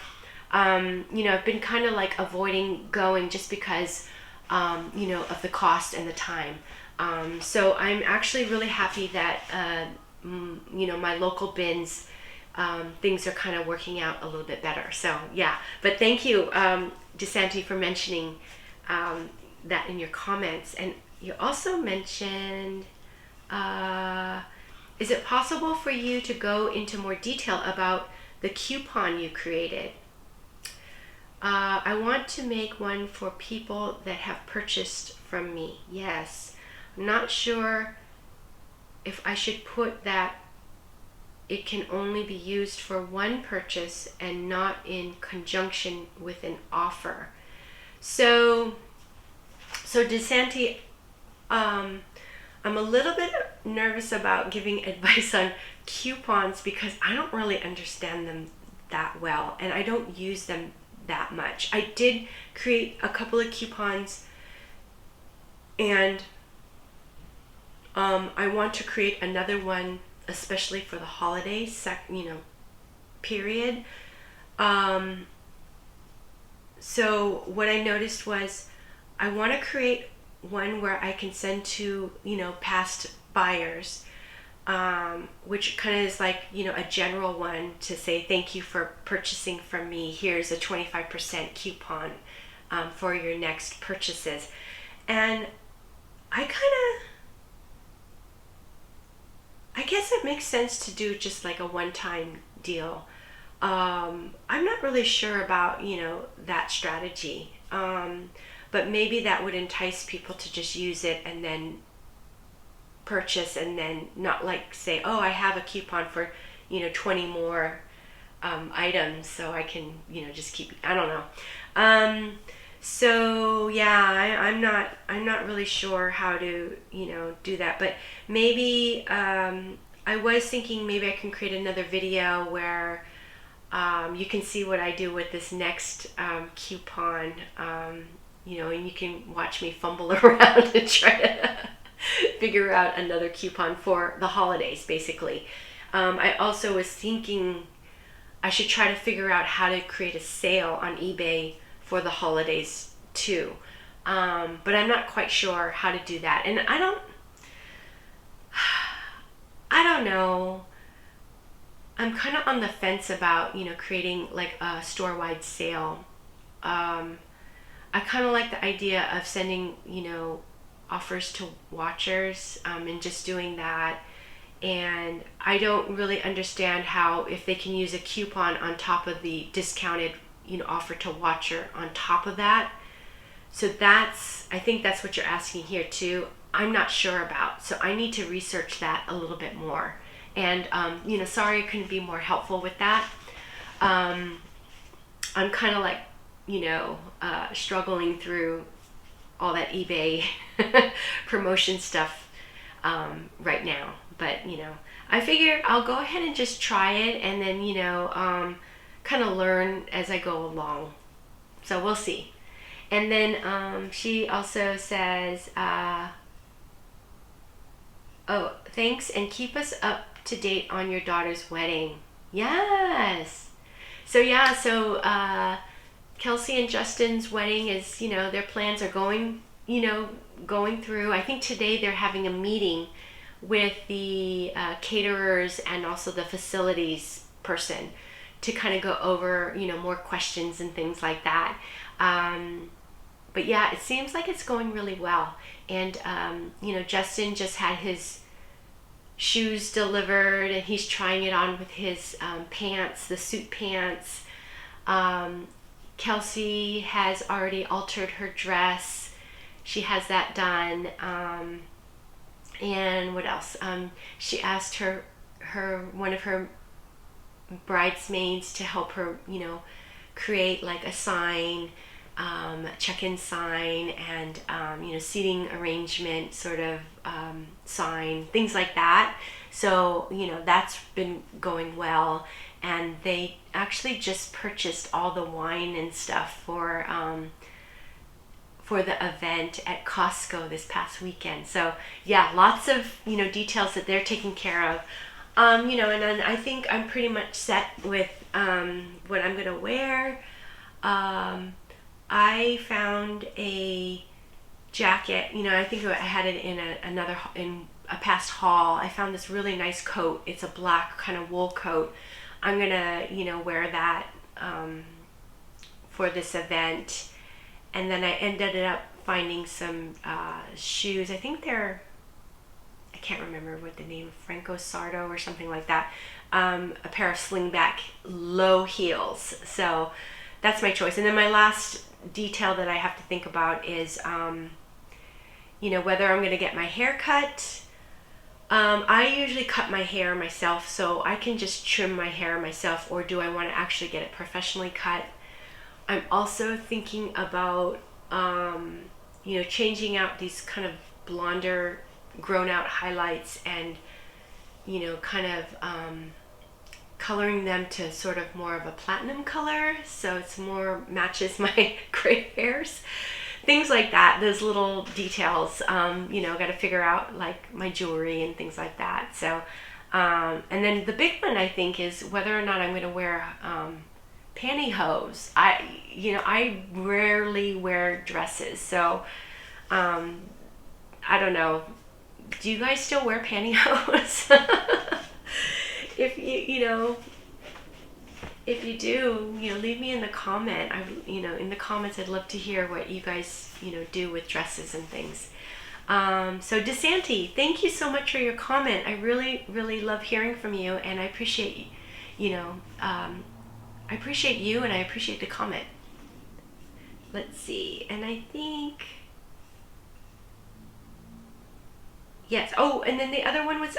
I've been kind of like avoiding going just because of the cost and the time. So I'm actually really happy that my local bins, things are kind of working out a little bit better. So yeah, but thank you, DeSanti, for mentioning that in your comments. And you also mentioned, is it possible for you to go into more detail about the coupon you created? I want to make one for people that have purchased from me. Yes. I'm not sure if I should put that it can only be used for one purchase and not in conjunction with an offer. So DeSanti, I'm a little bit nervous about giving advice on coupons because I don't really understand them that well, and I don't use them that much. I did create a couple of coupons, and I want to create another one, especially for the holidays, period. So what I noticed was I want to create one where I can send to, past buyers, which kind of is like, a general one to say, thank you for purchasing from me. Here's a 25% coupon for your next purchases. And I guess it makes sense to do just like a one-time deal. I'm not really sure about, that strategy. But maybe that would entice people to just use it and then purchase, and then not like say, oh, I have a coupon for 20 more items, so I can just keep, I don't know. So yeah, I'm not really sure how to do that, but maybe I was thinking maybe I can create another video where you can see what I do with this next coupon, and you can watch me fumble around and try to figure out another coupon for the holidays, basically. I also was thinking I should try to figure out how to create a sale on eBay for the holidays too. But I'm not quite sure how to do that. And I don't know. I'm kind of on the fence about, creating like a store-wide sale. I kind of like the idea of sending, offers to watchers, and just doing that. And I don't really understand how, if they can use a coupon on top of the discounted, offer to watcher on top of that. So I think that's what you're asking here too. I'm not sure about, so I need to research that a little bit more And, you know, sorry I couldn't be more helpful with that. I'm kind of like, you know, struggling through all that eBay promotion stuff right now. But, you know, I figure I'll go ahead and just try it, and then, you know, kind of learn as I go along. So we'll see. And then she also says, oh, thanks, and keep us up to date on your daughter's wedding. Yes. So yeah, so Kelsey and Justin's wedding is, you know, their plans are going, you know, going through. I think today they're having a meeting with the caterers and also the facilities person to kind of go over, you know, more questions and things like that. But yeah, it seems like it's going really well. And, you know, Justin just had his shoes delivered, and he's trying it on with his pants, the suit pants. Kelsey has already altered her dress. She has that done. And what else? She asked one of her bridesmaids to help her, you know, create like a sign, check-in sign, and you know, seating arrangement sort of sign, things like that. So, you know, that's been going well. And they actually just purchased all the wine and stuff for the event at Costco this past weekend. So yeah, lots of, you know, details that they're taking care of. You know, and then I think I'm pretty much set with what I'm gonna wear. I found a jacket, you know, I think I had it in in a past haul. I found this really nice coat. It's a black kind of wool coat. I'm gonna, you know, wear that for this event. And then I ended up finding some shoes. I think they're, I can't remember what the name, Franco Sardo or something like that. A pair of slingback low heels. So that's my choice. And then my last detail that I have to think about is, you know, whether I'm going to get my hair cut. I usually cut my hair myself, so I can just trim my hair myself, or do I want to actually get it professionally cut? I'm also thinking about, you know, changing out these kind of blonder, grown out highlights and, you know, kind of coloring them to sort of more of a platinum color, so it's more matches my gray hairs. Things like that, those little details, you know, got to figure out like my jewelry and things like that. So, and then the big one I think is whether or not I'm going to wear pantyhose. You know, I rarely wear dresses, so I don't know. Do you guys still wear pantyhose? If you know, if you do, you know, leave me in the comment. You know, in the comments, I'd love to hear what you guys, you know, do with dresses and things. So DeSanti, thank you so much for your comment. I really, really love hearing from you, and I appreciate, you know, I appreciate you, and I appreciate the comment. Let's see, and I think, yes. Oh, and then the other one was,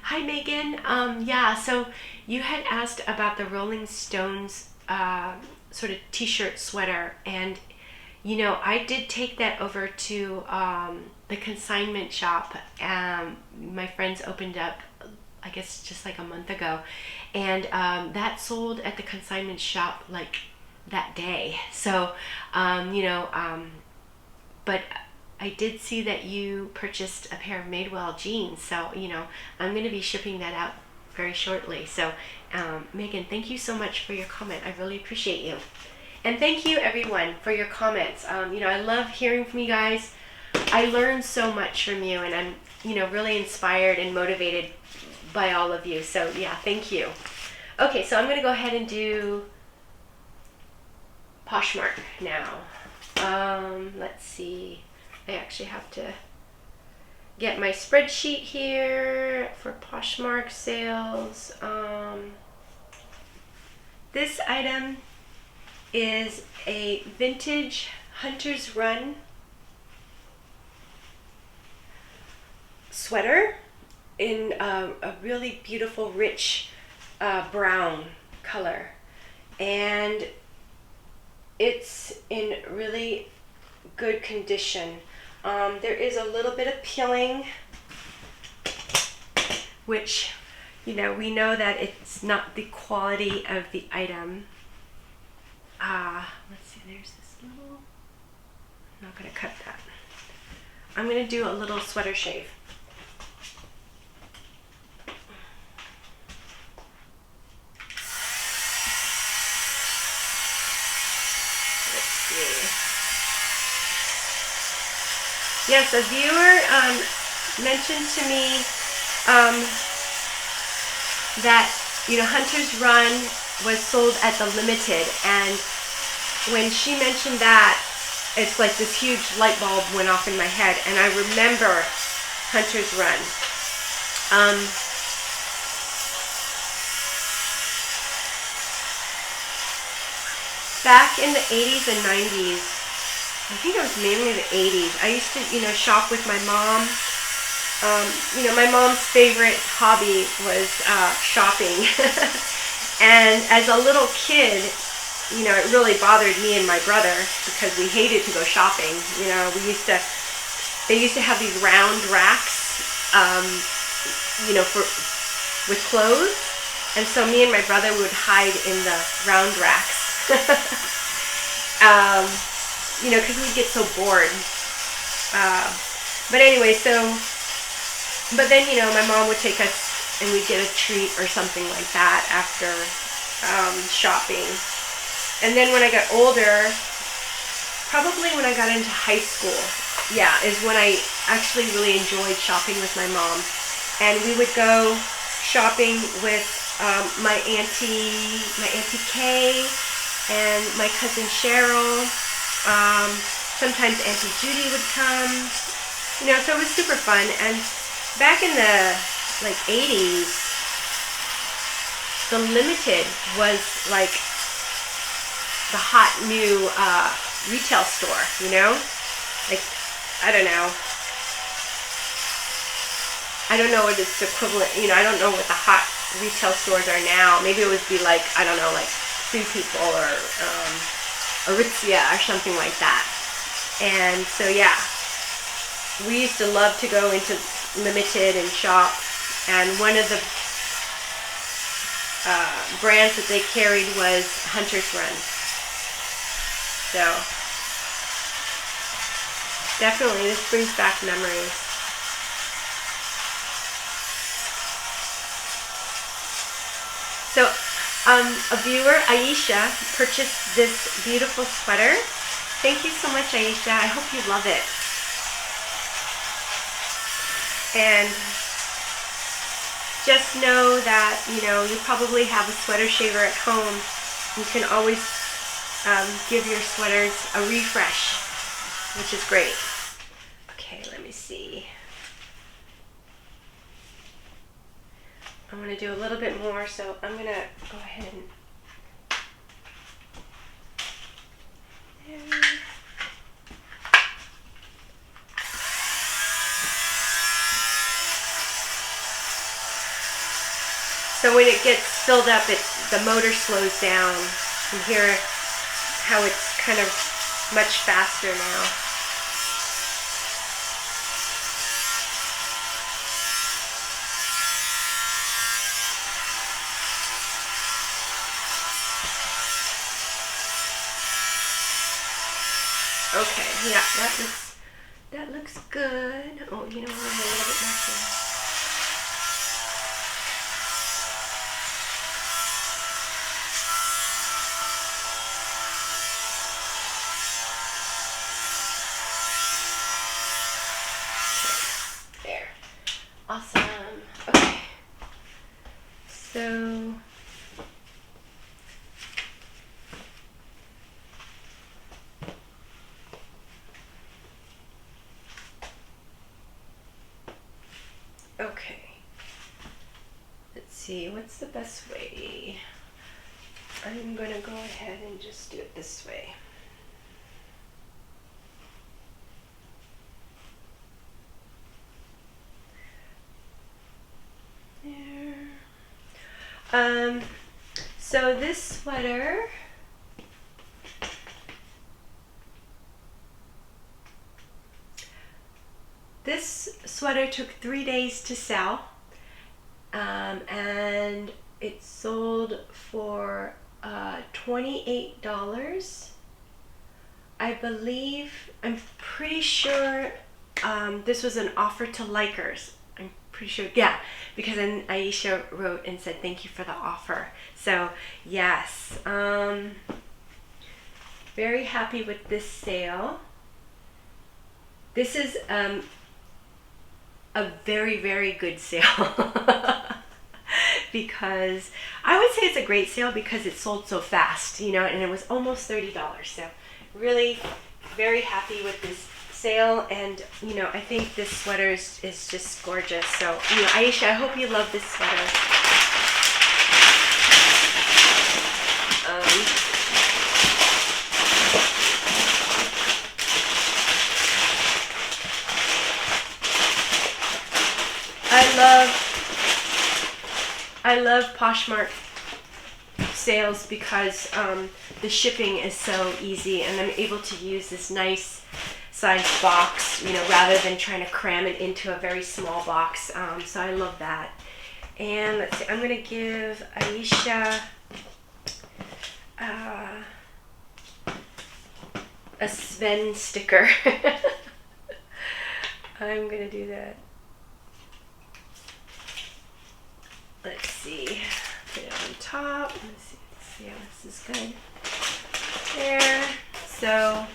hi Megan. Yeah, so you had asked about the Rolling Stones sort of t-shirt sweater, and you know, I did take that over to the consignment shop. My friends opened up, I guess, just like a month ago, and that sold at the consignment shop like that day. So, you know, but I did see that you purchased a pair of Madewell jeans, so, you know, I'm going to be shipping that out very shortly. So, Megan, thank you so much for your comment. I really appreciate you. And thank you, everyone, for your comments. You know, I love hearing from you guys. I learn so much from you, and I'm, you know, really inspired and motivated by all of you. So, yeah, thank you. Okay, so I'm going to go ahead and do Poshmark now. Let's see. I actually have to get my spreadsheet here for Poshmark sales. This item is a vintage Hunter's Run sweater. in a really beautiful, rich brown color, and it's in really good condition. There is a little bit of peeling, which, you know, we know that it's not the quality of the item. Let's see, there's this little, I'm not gonna cut that. I'm gonna do a little sweater shave. Let's see. Yes, a viewer mentioned to me that, you know, Hunter's Run was sold at the Limited, and when she mentioned that, it's like this huge light bulb went off in my head, and I remember Hunter's Run. Back in the 80s and 90s, I think it was mainly the 80s, I used to, you know, shop with my mom. You know, my mom's favorite hobby was shopping. And as a little kid, you know, it really bothered me and my brother because we hated to go shopping. You know, they used to have these round racks, you know, with clothes. And so me and my brother would hide in the round racks. You know, because we'd get so bored. But anyway, but then, you know, my mom would take us and we'd get a treat or something like that after shopping. And then when I got older, probably when I got into high school, yeah, is when I actually really enjoyed shopping with my mom. And we would go shopping with my Auntie Kay and my cousin Cheryl. Sometimes Auntie Judy would come. You know, so it was super fun. And back in the like 80s, the Limited was like the hot new retail store, you know? Like, I don't know what its equivalent, you know, I don't know what the hot retail stores are now. Maybe it would be like, I don't know, like Free People or Aritzia or something like that. And so, yeah, we used to love to go into Limited and shop, and one of the brands that they carried was Hunter's Run. So definitely this brings back memories. So a viewer, Aisha, purchased this beautiful sweater. Thank you so much, Aisha. I hope you love it. And just know that, you know, you probably have a sweater shaver at home. You can always give your sweaters a refresh, which is great. Okay, let me see. I'm going to do a little bit more, so I'm going to go ahead and... There. So when it gets filled up, the motor slows down. You hear how it's kind of much faster now. Okay, yeah, that looks good. Oh, you know, I'll have a little bit back here. Awesome. Okay. So okay. Let's see, what's the best way? I'm going to go ahead and just do it this way. So this sweater, took 3 days to sell, and it sold for $28. I believe, I'm pretty sure this was an offer to likers. I'm pretty sure, yeah, because then Aisha wrote and said thank you for the offer. So yes, very happy with this sale. This is a very, very good sale. Because I would say it's a great sale because it sold so fast, you know, and it was almost $30. So really very happy with this sale, and you know, I think this sweater is just gorgeous. So, you know, Aisha, I hope you love this sweater. I love Poshmark sales because the shipping is so easy, and I'm able to use this nice size box, you know, rather than trying to cram it into a very small box. So I love that. And let's see, I'm going to give Aisha a Sven sticker. I'm going to do that. Let's see, put it on top. Let's see how this is good. There. So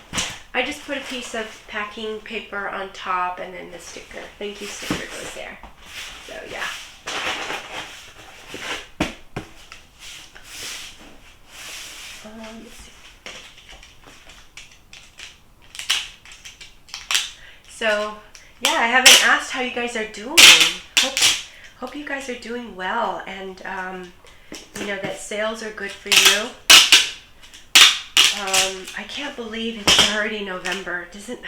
I just put a piece of packing paper on top, and then the sticker. Thank you sticker goes there. So yeah. Let's see. So yeah, I haven't asked how you guys are doing. Hope you guys are doing well, and you know, that sales are good for you. I can't believe it's already November. Just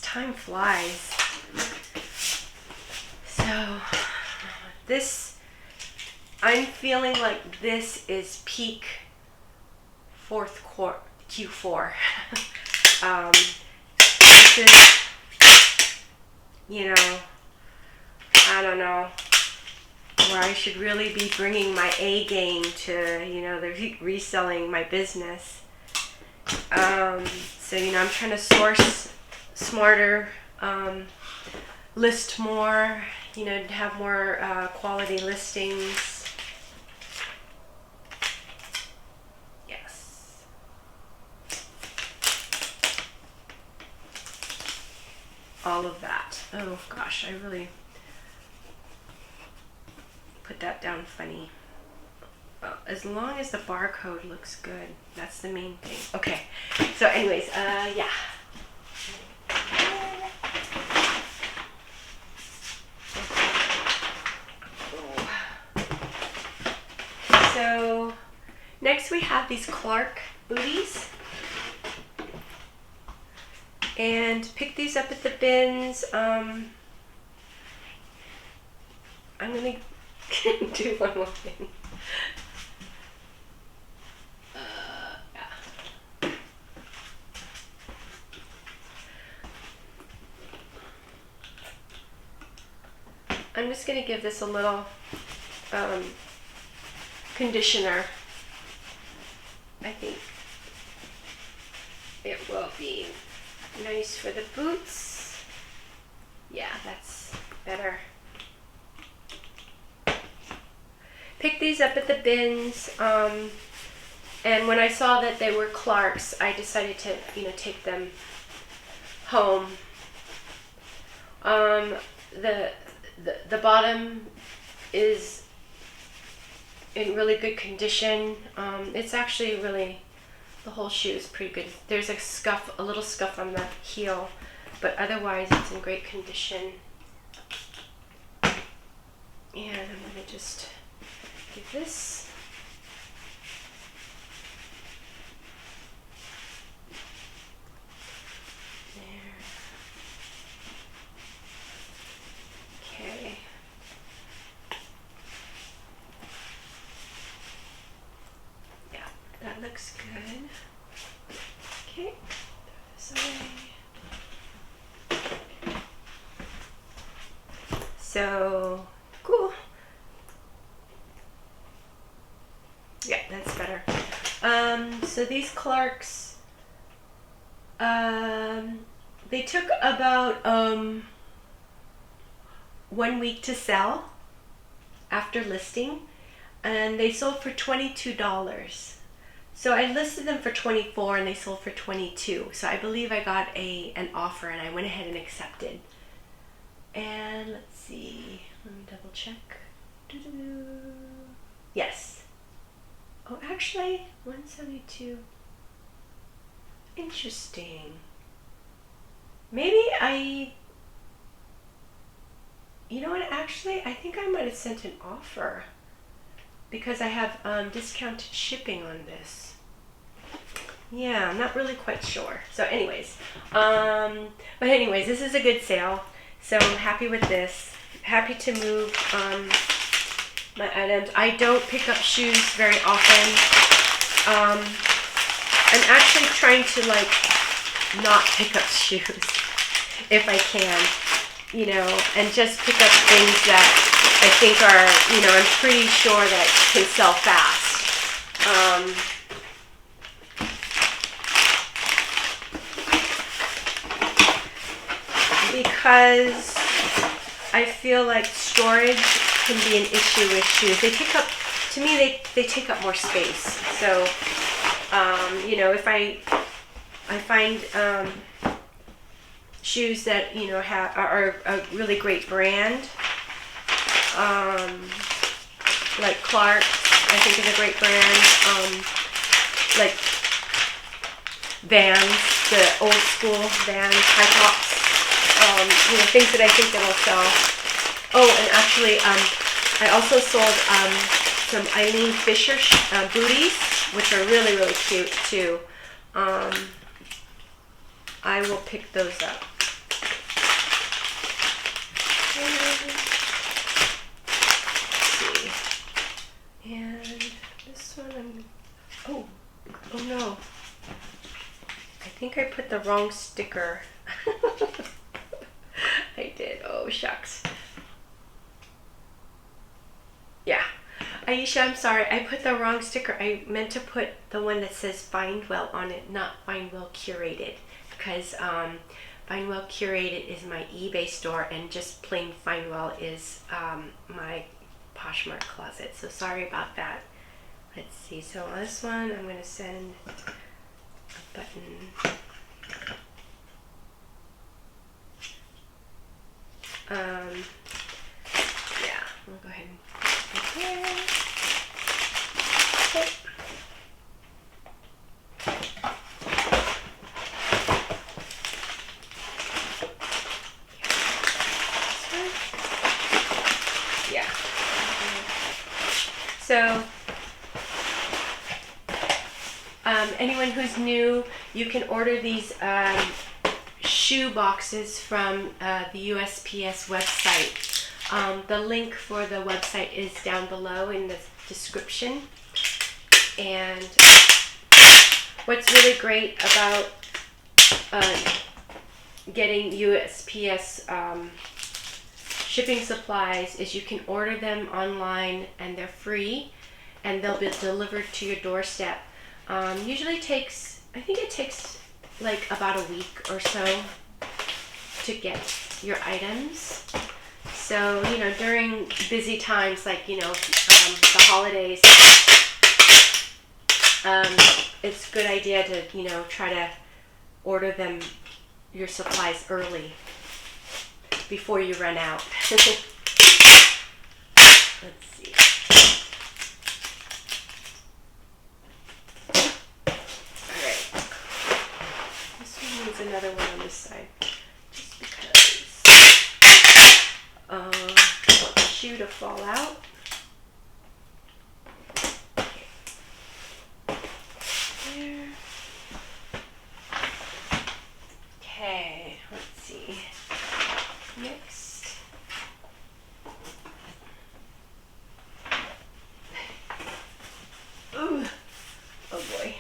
time flies. So this, I'm feeling like this is peak fourth quarter Q4. This is, you know, I don't know, where I should really be bringing my A game to, you know, the reselling my business. So, you know, I'm trying to source smarter, list more, you know, have more quality listings. Yes. All of that. Oh gosh, I really put that down funny. Well, as long as the barcode looks good, that's the main thing. Okay, so anyways, yeah. So next we have these Clark booties, and pick these up at the bins. I'm gonna do one more thing. I'm just going to give this a little conditioner. I think it will be nice for the boots. Yeah, that's better. Pick these up at the bins, and when I saw that they were Clark's, I decided to, you know, take them home. The bottom is in really good condition. It's actually really, the whole shoe is pretty good. There's a little scuff on the heel, but otherwise it's in great condition. And I'm going to just give this. looks good. Okay, throw this away. So, cool. Yeah, that's better. So these Clarks, they took about 1 week to sell after listing, and they sold for $22. So I listed them for $24 and they sold for $22. So I believe I got an offer and I went ahead and accepted. And let's see, let me double check. Yes. Oh, actually, 172. Interesting. Maybe you know what, actually, I think I might have sent an offer because I have discounted shipping on this. Yeah, I'm not really quite sure. So anyways, but anyways, this is a good sale. So I'm happy with this. Happy to move my items. I don't pick up shoes very often. I'm actually trying to like not pick up shoes if I can, you know, and just pick up things that I think are, you know, I'm pretty sure that can sell fast. Because I feel like storage can be an issue with shoes. They take up, to me, they take up more space. So, you know, if I find shoes that, you know, are a really great brand, like Clark, I think is a great brand, like Vans, the old school Vans, high tops, you know, things that I think that will sell. Oh, and actually, I also sold some Eileen Fisher booties, which are really, really cute too. I will pick those up. Let's see. And this one, oh no. I think I put the wrong sticker. I did. Oh, shucks. Yeah. Aisha, I'm sorry. I put the wrong sticker. I meant to put the one that says Find Well on it, not Find Well Curated. Because Find Well Curated is my eBay store, and just plain Find Well is my Poshmark closet. So sorry about that. Let's see. So on this one, I'm going to send a button. Yeah, we'll go ahead and put it here. Okay. Yeah. So, anyone who's new, you can order these shoe boxes from the USPS website. The link for the website is down below in the description. And what's really great about getting USPS shipping supplies is you can order them online and they're free, and they'll be delivered to your doorstep. Usually takes, I think it takes like about a week or so to get your items. So, you know, during busy times like, you know, the holidays, it's a good idea to, you know, try to order them, your supplies early before you run out. Let's see. Another one on this side, just because I want the shoe to fall out. Okay. There. Okay, let's see. Next. Ooh. Oh boy.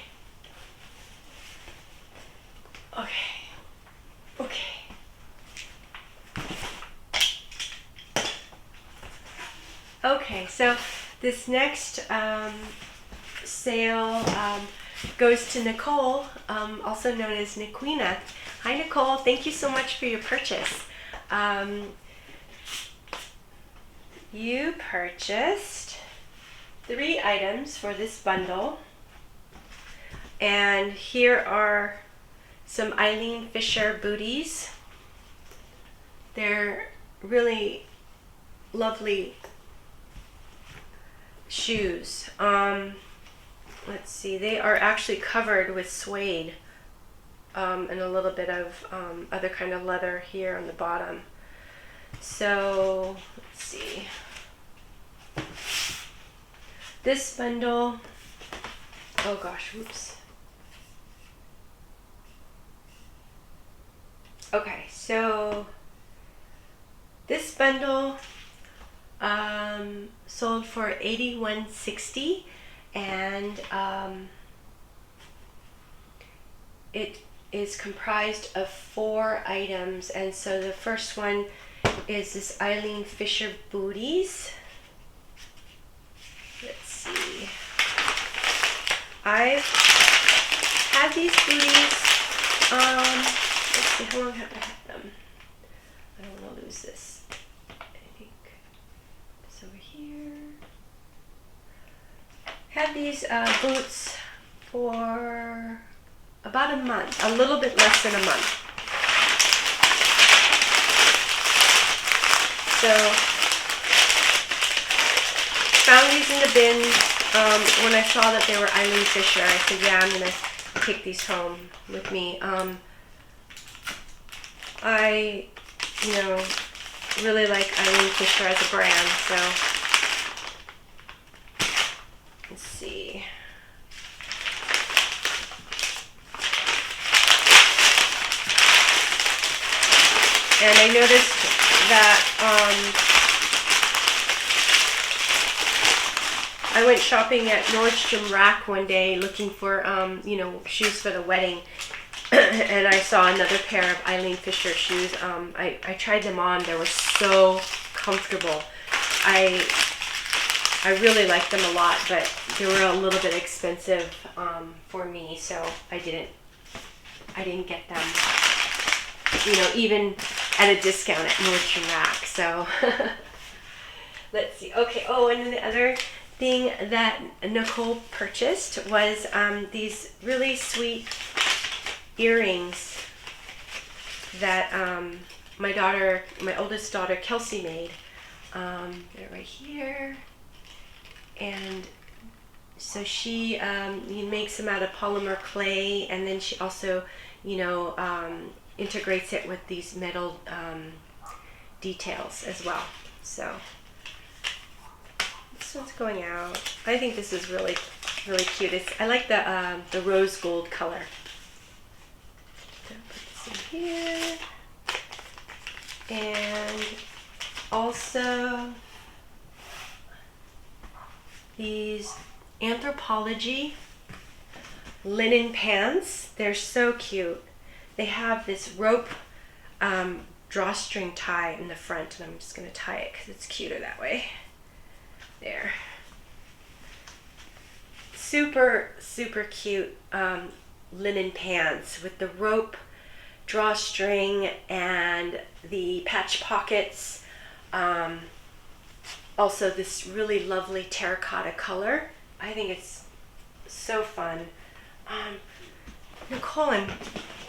Okay, so this next sale goes to Nicole, also known as Niquina. Hi Nicole, thank you so much for your purchase. You purchased 3 items for this bundle, and here are some Eileen Fisher booties. They're really lovely shoes. Let's see, they are actually covered with suede and a little bit of other kind of leather here on the bottom. So let's see, this bundle, oh gosh, whoops. Okay, so this bundle sold for $81.60, and it is comprised of 4 items. And so the first one is this Eileen Fisher booties. Let's see. I've had these booties. Let's see, how long have I had them? I don't want to lose this. I think it's over here. Had these boots for about a month, a little bit less than a month. So, found these in the bin. When I saw that they were Eileen Fisher, I said, yeah, I'm going to take these home with me. I, really like Eileen Fisher as a brand, so let's see. And I noticed that I went shopping at Nordstrom Rack one day looking for shoes for the wedding. And I saw another pair of Eileen Fisher shoes. I tried them on. They were so comfortable. I really liked them a lot, but they were a little bit expensive for me, so I didn't get them, even at a discount at Nordstrom Rack. So let's see. Okay. Oh, and then the other thing that Nicole purchased was these really sweet earrings that my oldest daughter Kelsey made. They're right here, and so she makes them out of polymer clay, and then she also integrates it with these metal details as well. So this one's going out. I think this is really, really cute. I like the rose gold color. Put this in here, and also these Anthropologie linen pants. They're so cute. They have this rope drawstring tie in the front, and I'm just going to tie it because it's cuter that way. There. Super, super cute linen pants with the rope drawstring and the patch pockets. Also this really lovely terracotta color. I think it's so fun. Nicole, I'm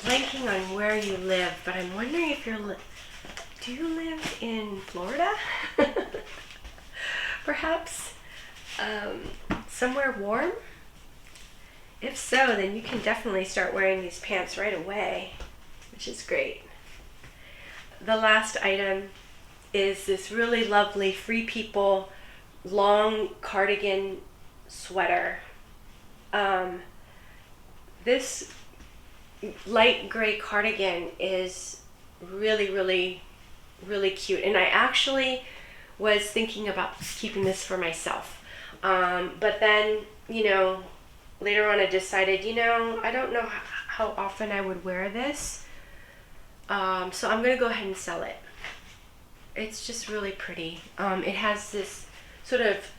blanking on where you live, but I'm wondering if do you live in Florida? Perhaps somewhere warm? If so, then you can definitely start wearing these pants right away, which is great. The last item is this really lovely Free People long cardigan sweater. This light gray cardigan is really, really, really cute, and I actually was thinking about keeping this for myself, but then later on I decided I don't know how often I would wear this, so I'm gonna go ahead and sell it. It's just really pretty. It has this sort of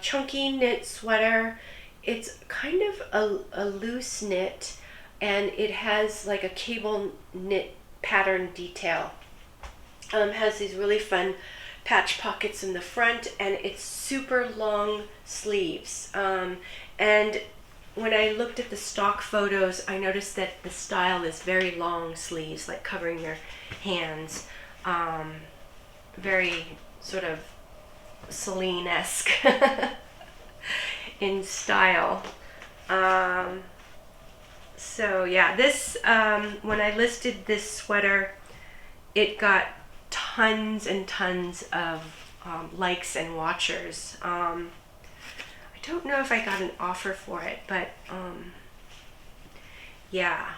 chunky knit sweater. It's kind of a loose knit, and it has like a cable knit pattern detail. Has these really fun patch pockets in the front, and it's super long sleeves. And when I looked at the stock photos, I noticed that the style is very long sleeves, like covering your hands. Very sort of Celine-esque in style. So yeah, this, when I listed this sweater, it got tons and tons of likes and watchers. I don't know if I got an offer for it, but yeah.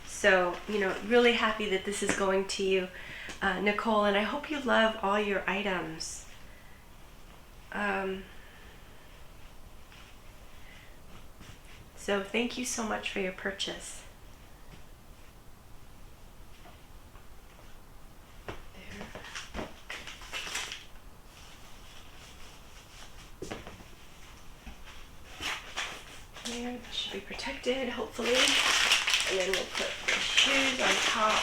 So, you know, really happy that this is going to you, Nicole, and I hope you love all your items. So thank you so much for your purchase. There, this should be protected, hopefully. And then we'll put the shoes on top.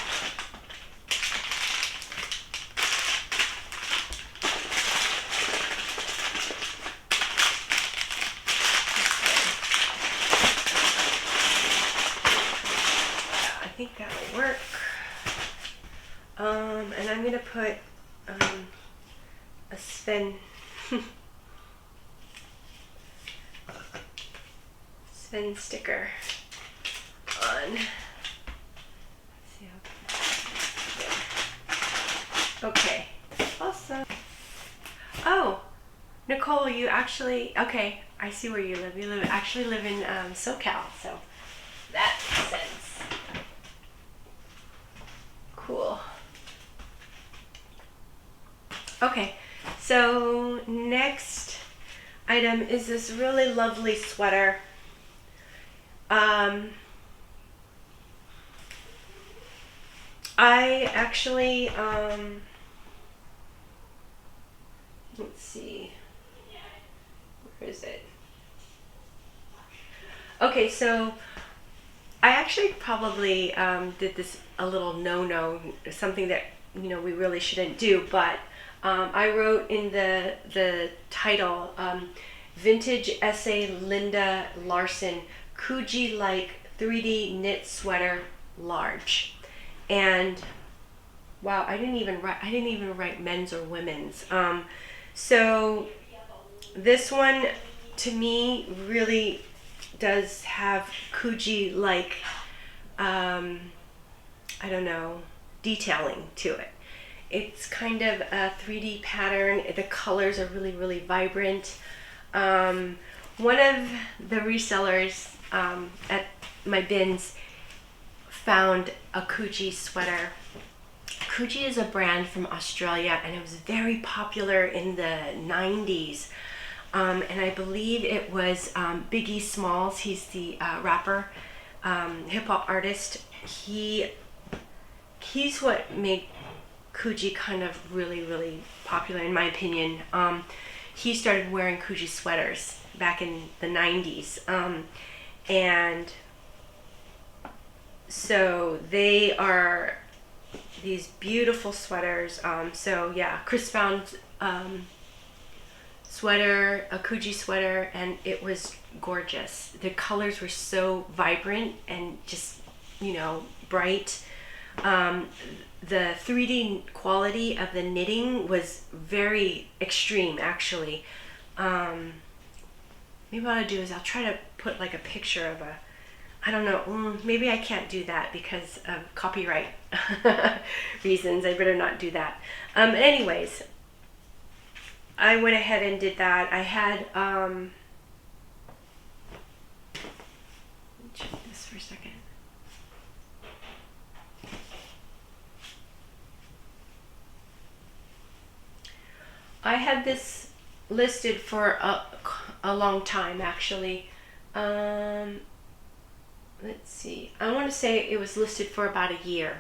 I think that will work. And I'm gonna put a Sven sticker on. Let's see how. Okay, awesome. Oh, Nicole, you actually, okay, I see where you live. You actually live in SoCal, so that makes sense. Cool. Okay, so next item is this really lovely sweater. I actually, let's see, where is it? Okay, so I actually probably did this a little no-no, something that, you know, we really shouldn't do, but I wrote in the title, Vintage Essay Linda Larson, Coogi-like 3D knit sweater, large. And wow, I didn't even write men's or women's. So this one to me really does have Coogi-like, I don't know, detailing to it. It's kind of a 3D pattern. The colors are really, really vibrant. One of the resellers at my bins found a Coogi sweater. Coogi is a brand from Australia, and it was very popular in the 90s. And I believe it was Biggie Smalls. He's the rapper, hip-hop artist. He's what made Coogi kind of really, really popular, in my opinion. He started wearing Coogi sweaters back in the 90s. And so they are these beautiful sweaters. So yeah, Chris found sweater, a Coogi sweater, and it was gorgeous. The colors were so vibrant and just, you know, bright. The 3D quality of the knitting was very extreme, actually. Maybe what I'll do is I'll try to put like a picture of a, I don't know, maybe I can't do that because of copyright reasons. I better not do that. Anyways, I went ahead and did that. I had, let me check this for a second. I had this listed for a long time, actually. Let's see. I want to say it was listed for about a year.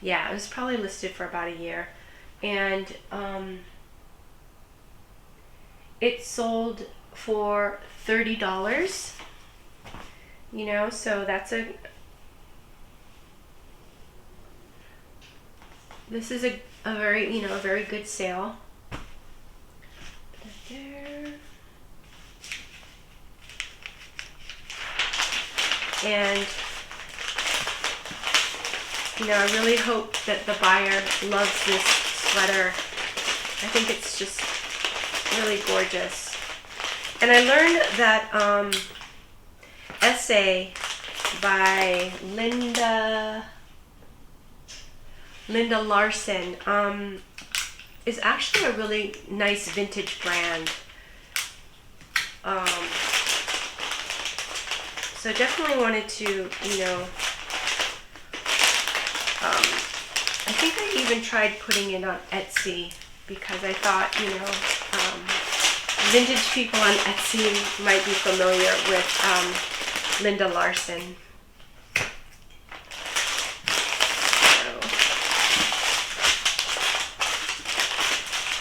Yeah, it was probably listed for about a year. And it sold for $30, you know, so this is a very, you know, a very good sale. Put it there. And, you know, I really hope that the buyer loves this sweater. I think it's just really gorgeous. And I learned that essay by Linda Larson is actually a really nice vintage brand. So definitely wanted to, you know, I think I even tried putting it on Etsy because I thought, you know, vintage people on Etsy might be familiar with Linda Larson.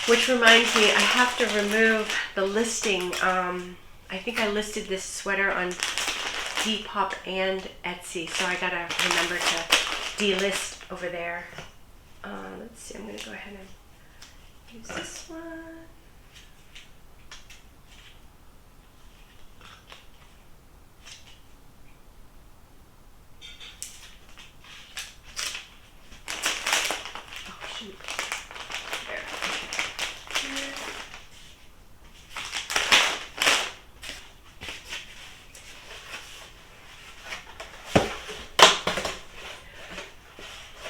Which reminds me, I have to remove the listing. I think I listed this sweater on Depop and Etsy, so I gotta remember to delist over there. Let's see, I'm gonna go ahead and use this one. Oh shoot. There.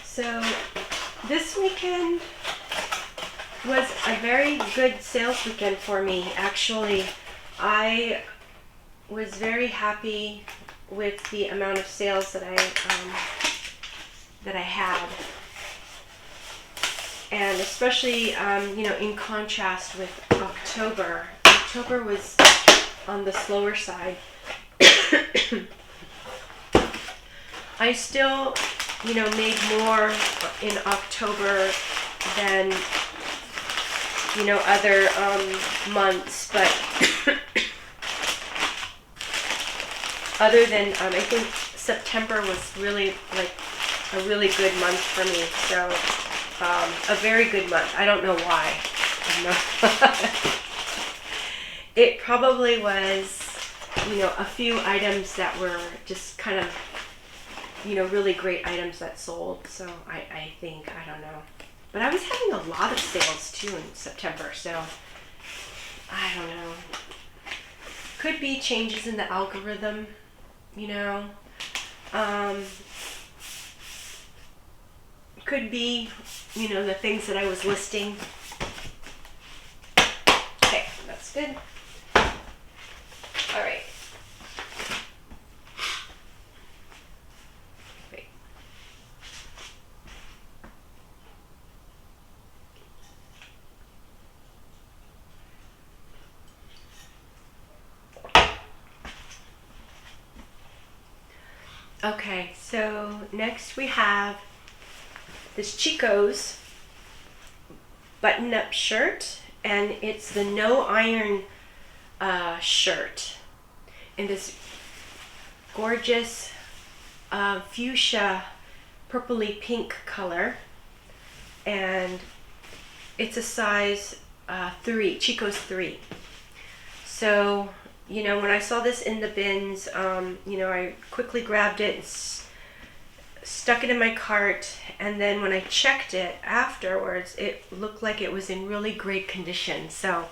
So this weekend was a very good sales weekend for me. Actually, I was very happy with the amount of sales that I had, and especially you know, in contrast with October. October was on the slower side. I still, you know, made more in October than, you know, other months, but other than I think September was really like a really good month for me. So a very good month. I don't know why. It probably was, you know, a few items that were just kind of, you know, really great items that sold. So I think, I don't know. But I was having a lot of sales too in September, so I don't know. Could be changes in the algorithm, you know. Could be, you know, the things that I was listing. Okay, that's good. All right. Wait. Okay, so next we have this Chico's button-up shirt, and it's the no iron shirt in this gorgeous fuchsia purpley pink color, and it's a size 3, Chico's 3. So, you know, when I saw this in the bins, you know, I quickly grabbed it and stuck it in my cart, and then when I checked it afterwards, it looked like it was in really great condition. So,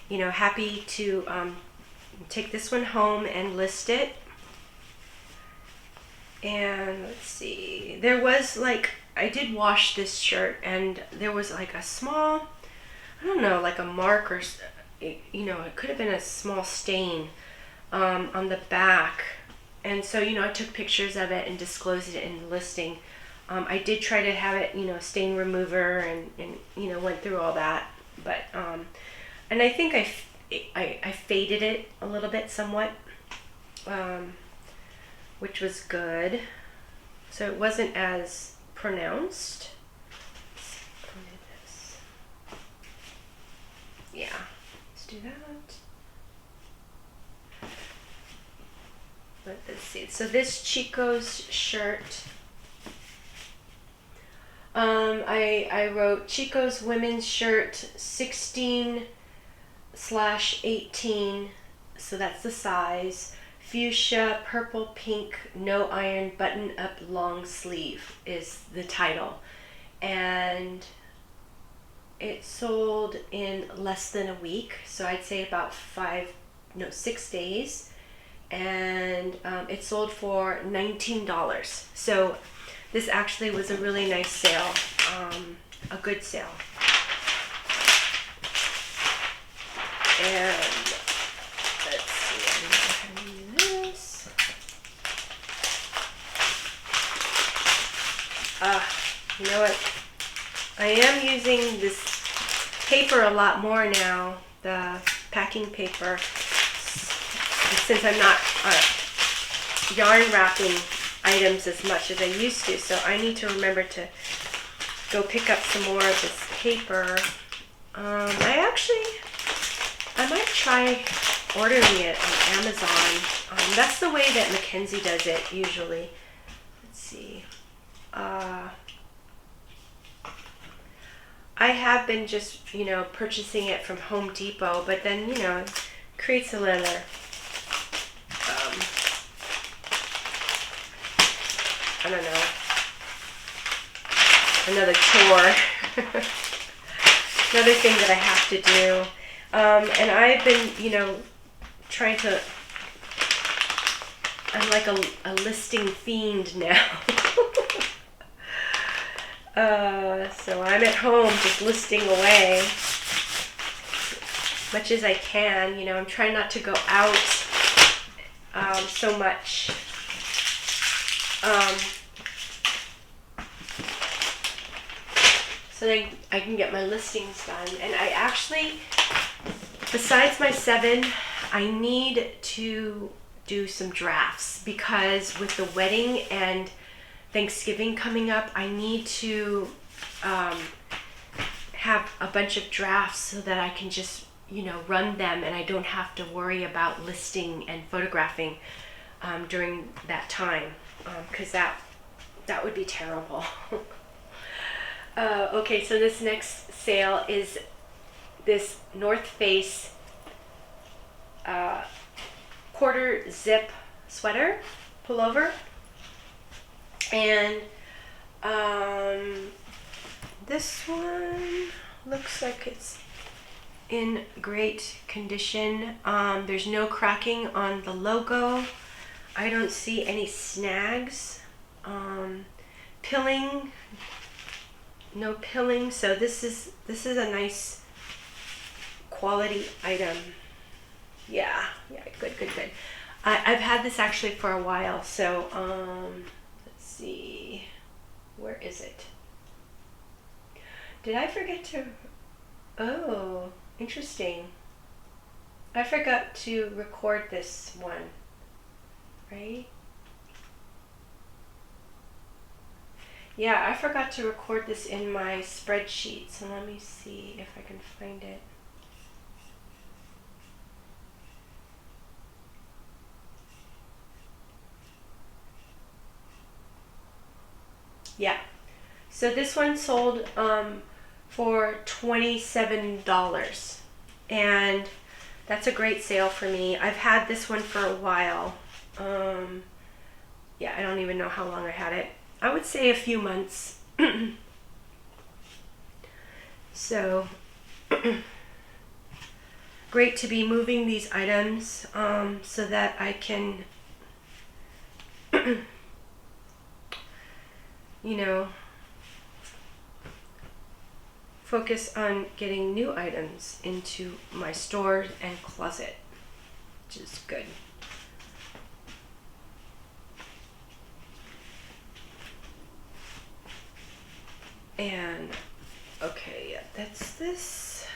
you know, happy to take this one home and list it. And let's see, there was like, I did wash this shirt, and there was like a small, I don't know, like a mark or, you know, it could have been a small stain on the back. And so, you know, I took pictures of it and disclosed it in the listing. I did try to have it, you know, stain remover, and you know, went through all that. But, and I think I faded it a little bit somewhat, which was good. So it wasn't as pronounced. Yeah, let's do that. Let's see. So this Chico's shirt, I wrote Chico's women's shirt 16/18, so that's the size. Fuchsia, purple, pink, no iron, button up long sleeve is the title. And it sold in less than a week, so I'd say about 6 days. And it sold for $19. So this actually was a really nice sale, a good sale. And let's see, I'm going to go ahead and do this. You know what? I am using this paper a lot more now, the packing paper, since I'm not yarn wrapping items as much as I used to. So I need to remember to go pick up some more of this paper. I might try ordering it on Amazon. That's the way that Mackenzie does it usually. Let's see. I have been just, purchasing it from Home Depot, but then, it creates another I don't know, another chore, another thing that I have to do. And I've been, trying to, I'm like a listing fiend now. So I'm at home just listing away as much as I can. I'm trying not to go out so much. So that I can get my listings done. And I actually, besides my 7, I need to do some drafts, because with the wedding and Thanksgiving coming up, I need to have a bunch of drafts so that I can just, run them, and I don't have to worry about listing and photographing during that time, because that would be terrible. Okay, so this next sale is this North Face quarter zip sweater pullover. And this one looks like it's in great condition. There's no cracking on the logo. I don't see any snags. Pilling, no pilling. So this is a nice quality item. Yeah, good. I've had this actually for a while. So let's see, where is it? Did I forget to? Oh, interesting. I forgot to record this one, right? Yeah, I forgot to record this in my spreadsheet, so let me see if I can find it. Yeah, so this one sold for $27, and that's a great sale for me. I've had this one for a while. Yeah, I don't even know how long I had it. I would say a few months. So great to be moving these items so that I can focus on getting new items into my store and closet, which is good. And okay, yeah, that's this.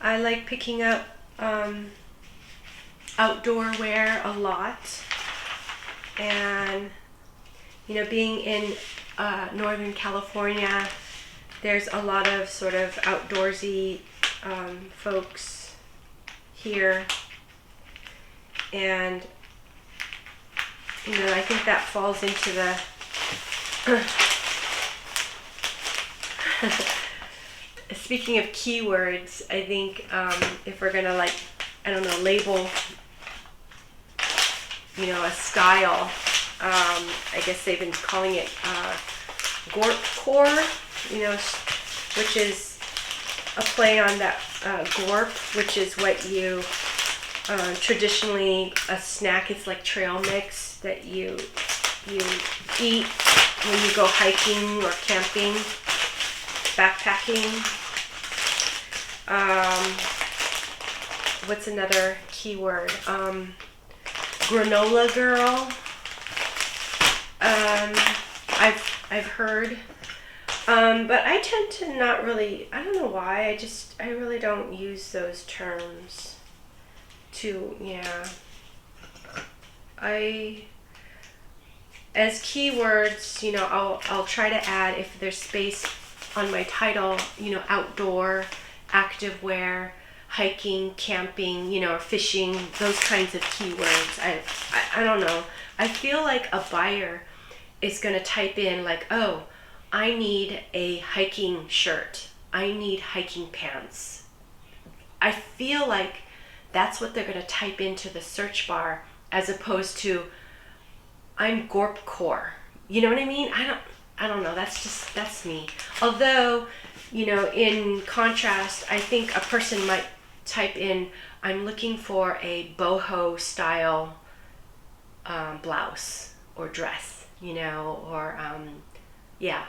I like picking up outdoor wear a lot, and being in Northern California, There's a lot of sort of outdoorsy folks here, and you know, I think that falls into the speaking of keywords, I think if we're gonna, like, I don't know, label, you know, a style, I guess they've been calling it gorpcore, you know, which is a play on that gorp, which is what you traditionally, a snack is like trail mix that you eat when you go hiking or camping, backpacking. What's another keyword? Granola girl. I've heard, but I tend to not really. I don't know why. I really don't use those terms. As keywords, you know, I'll try to add, if there's space on my title, you know, outdoor, activewear, hiking, camping, you know, or fishing, those kinds of keywords. I don't know. I feel like a buyer is going to type in like, oh, I need a hiking shirt. I need hiking pants. I feel like that's what they're going to type into the search bar, as opposed to, I'm gorpcore. You know what I mean? I don't know. That's me. Although, you know, in contrast, I think a person might type in, I'm looking for a boho style blouse or dress, you know, or yeah.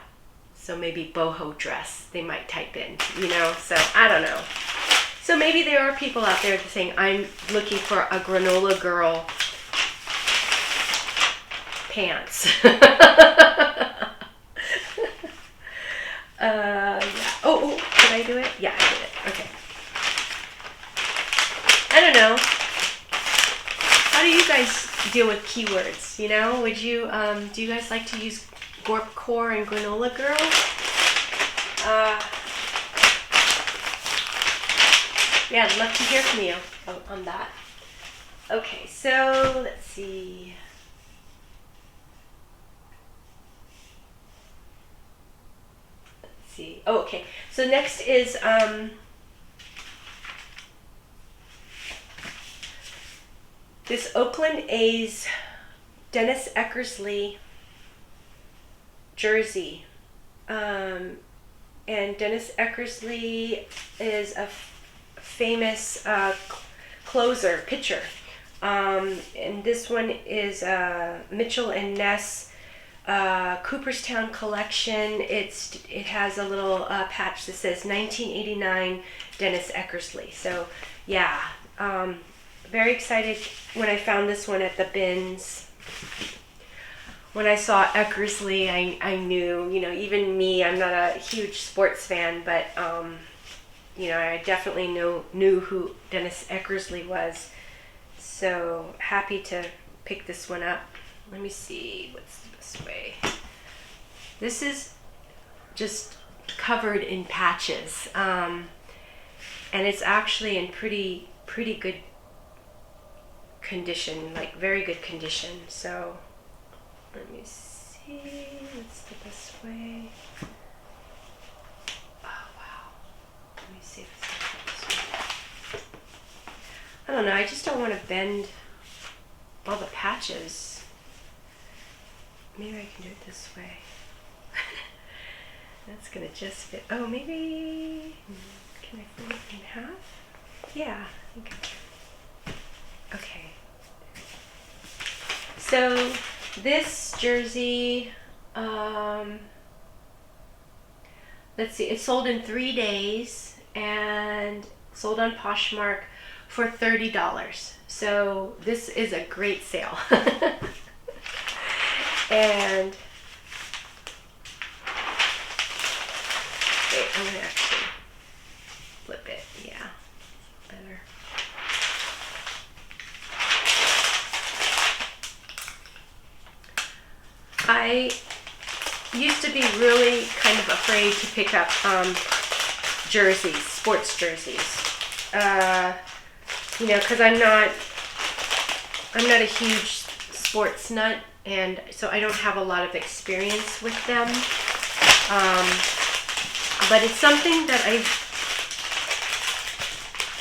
So maybe boho dress, they might type in, you know, so I don't know. So maybe there are people out there saying, I'm looking for a granola girl pants. Yeah. Oh, did I do it? Yeah, I did it. Okay. I don't know. How do you guys deal with keywords? You know, would you, do you guys like to use gorpcore and granola girl? Yeah, I'd love to hear from you on that. Okay, so let's see. Oh, okay. So next is this Oakland A's Dennis Eckersley jersey. And Dennis Eckersley is a famous closer, pitcher. And this one is Mitchell and Ness Cooperstown collection. It has a little patch that says 1989 Dennis Eckersley. So yeah, very excited when I found this one at the bins. When I saw Eckersley, I knew, you know, even me, I'm not a huge sports fan, but you know, I definitely knew who Dennis Eckersley was. So happy to pick this one up. Let me see, what's the best way? This is just covered in patches, and it's actually in pretty good condition, like very good condition. So let me see, what's the best way? Oh wow, let me see if it's this way. I don't know, I just don't want to bend all the patches. Maybe I can do it this way. That's gonna just fit. Oh, maybe, can I fold it in half? Yeah, I think I can. Okay. So this jersey, let's see, it sold in 3 days and sold on Poshmark for $30. So this is a great sale. And wait, I'm gonna actually flip it. Yeah, better. I used to be really kind of a afraid to pick up jerseys, sports jerseys. You know, because I'm not a huge sports nut, and so I don't have a lot of experience with them. But it's something that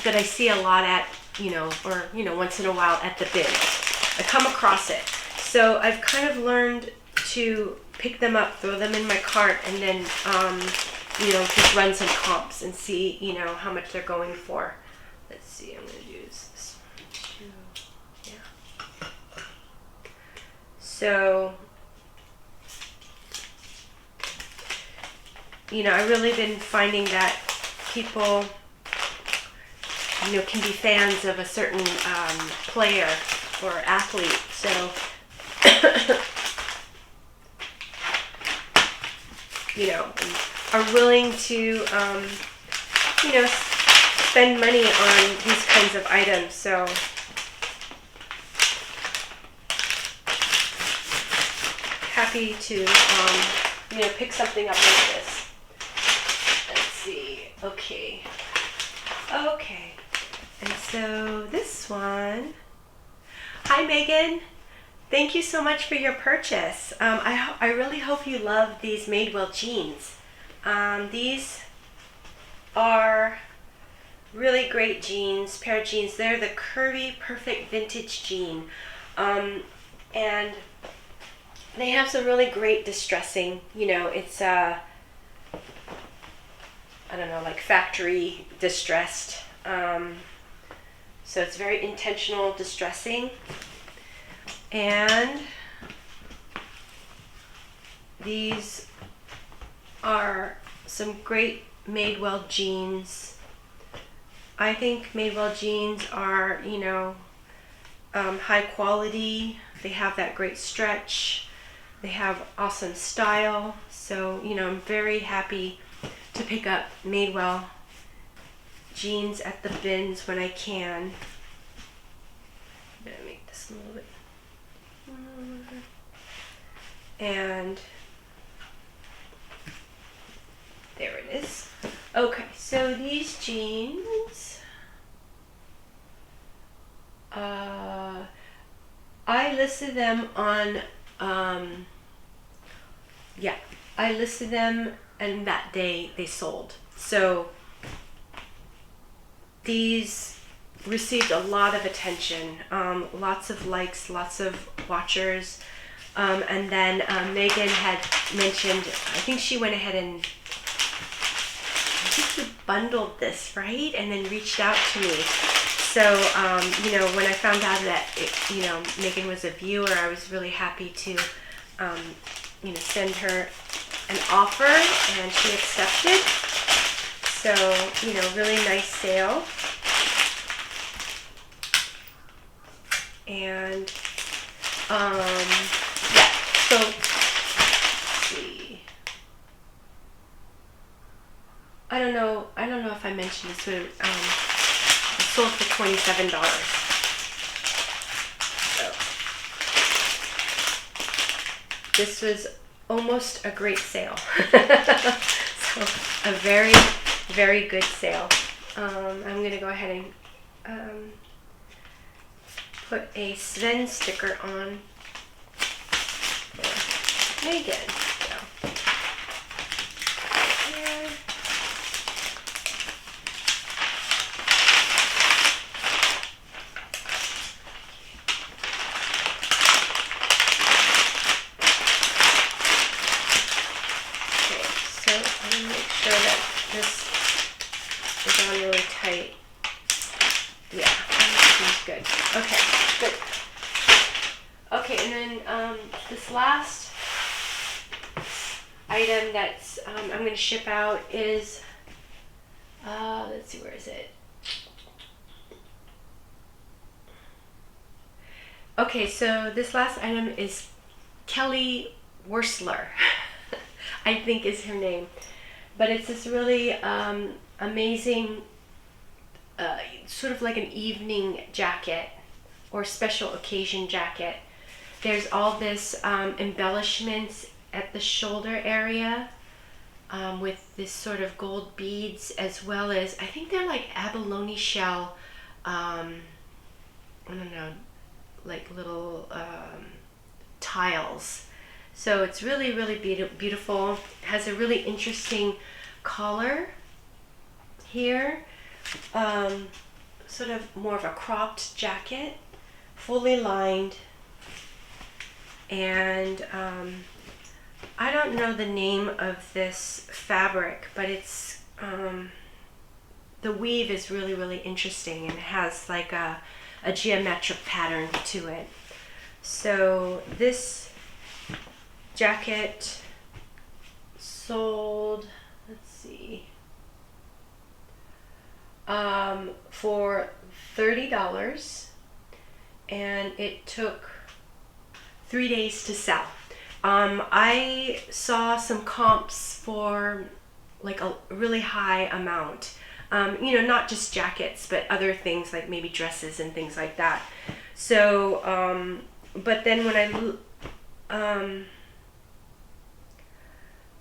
I see a lot at, you know, or, you know, once in a while at the bins. I come across it. So I've kind of learned to pick them up, throw them in my cart, and then, you know, just run some comps and see, you know, how much they're going for. Let's see, I'm going to use this one too. Yeah. So, you know, I've really been finding that people, you know, can be fans of a certain player or athlete. So, you know, are willing to, you know, spend money on these kinds of items. So, happy to, you know, pick something up like this. Let's see. Okay. Okay. And so this one. Hi, Megan. Thank you so much for your purchase. I really hope you love these Madewell jeans. These are really great jeans, pair of jeans. They're the curvy, perfect vintage jean. And they have some really great distressing. You know, it's, I don't know, like factory distressed. So it's very intentional distressing. And these are some great Madewell jeans. I think Madewell jeans are, you know, high quality. They have that great stretch. They have awesome style. So, you know, I'm very happy to pick up Madewell jeans at the bins when I can. I'm gonna make this a little bit. And there it is. Okay, so these jeans, I listed them on, yeah, I listed them and that day they sold. So these received a lot of attention, lots of likes, lots of watchers. And then Megan had mentioned, I think she went ahead and, I think you bundled this, right? And then reached out to me. So, you know, when I found out that, you know, Megan was a viewer, I was really happy to, you know, send her an offer, and she accepted. So, you know, really nice sale. And, yeah, so, let's see. I don't know if I mentioned this, but it sold for $27. So, this was almost a great sale. So, a very, very good sale. I'm going to go ahead and put a Sven sticker on for Megan. So, here. Okay, so I'm going to make sure that this is on really tight. Yeah, seems good. Okay, good. Okay, and then this last item that's I'm going to ship out is, let's see, where is it? Okay, so this last item is Kelly Wursler, I think is her name. But it's this really amazing, sort of like an evening jacket or special occasion jacket. There's all this embellishments at the shoulder area. with this sort of gold beads, as well as I think they're like abalone shell, I don't know, like little tiles. So it's really, really beautiful. It has a really interesting collar here, sort of more of a cropped jacket, fully lined, and I don't know the name of this fabric, but it's the weave is really, really interesting, and it has like a geometric pattern to it. So this jacket sold, let's see, for $30, and it took 3 days to sell. I saw some comps for like a really high amount, you know, not just jackets, but other things like maybe dresses and things like that. So, but then when I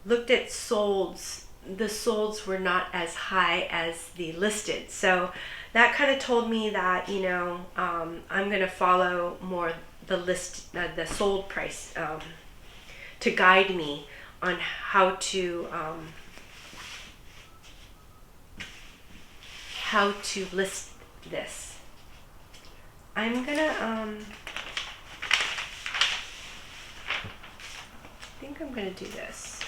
looked at solds, the solds were not as high as the listed. So that kind of told me that, you know, I'm going to follow more the sold price, to guide me on how to list this. I'm gonna I think I'm gonna do this.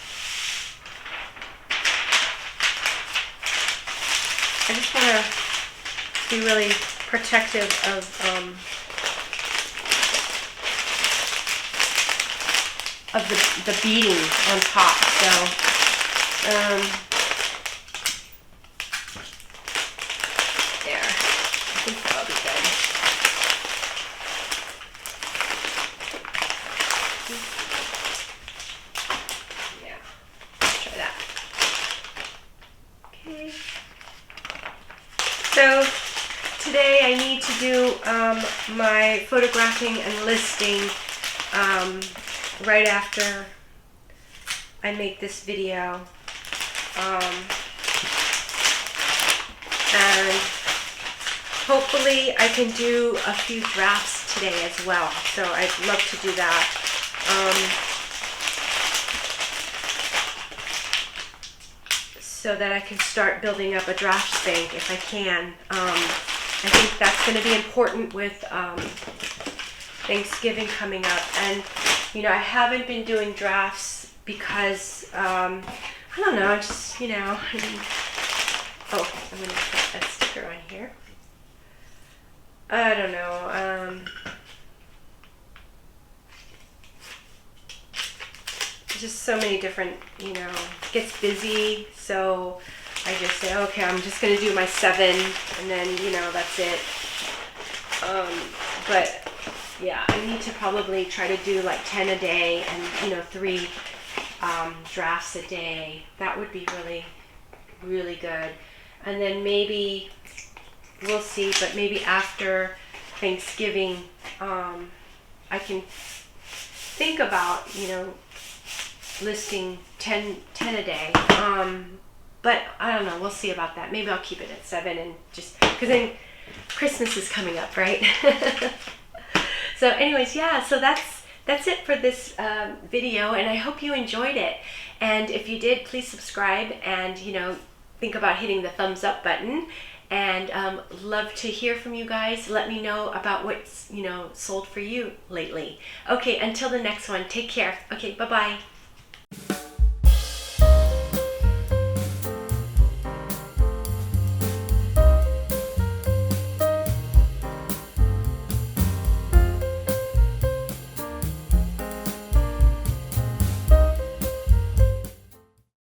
I just want to be really protective of the beading on top. So there, I think that'll be good. Yeah, let's try that. Okay. So today I need to do my photographing and listing right after I make this video, and hopefully I can do a few drafts today as well, so I'd love to do that. So that I can start building up a draft bank if I can. I think that's going to be important with Thanksgiving coming up, and you know, I haven't been doing drafts because I don't know, just, you know, I mean, oh, I'm gonna put a sticker on here. I don't know, just so many different, you know, it gets busy, so I just say, okay, I'm just gonna do my 7, and then, you know, that's it. But yeah, I need to probably try to do like 10 a day, and, you know, 3 drafts a day. That would be really, really good. And then maybe, we'll see, but maybe after Thanksgiving, I can think about, you know, listing 10 a day. But I don't know, we'll see about that. Maybe I'll keep it at 7, and just, because then Christmas is coming up, right? So anyways, yeah, so that's it for this video, and I hope you enjoyed it. And if you did, please subscribe, and, you know, think about hitting the thumbs up button. And love to hear from you guys. Let me know about what's, you know, sold for you lately. Okay, until the next one, take care. Okay, bye-bye.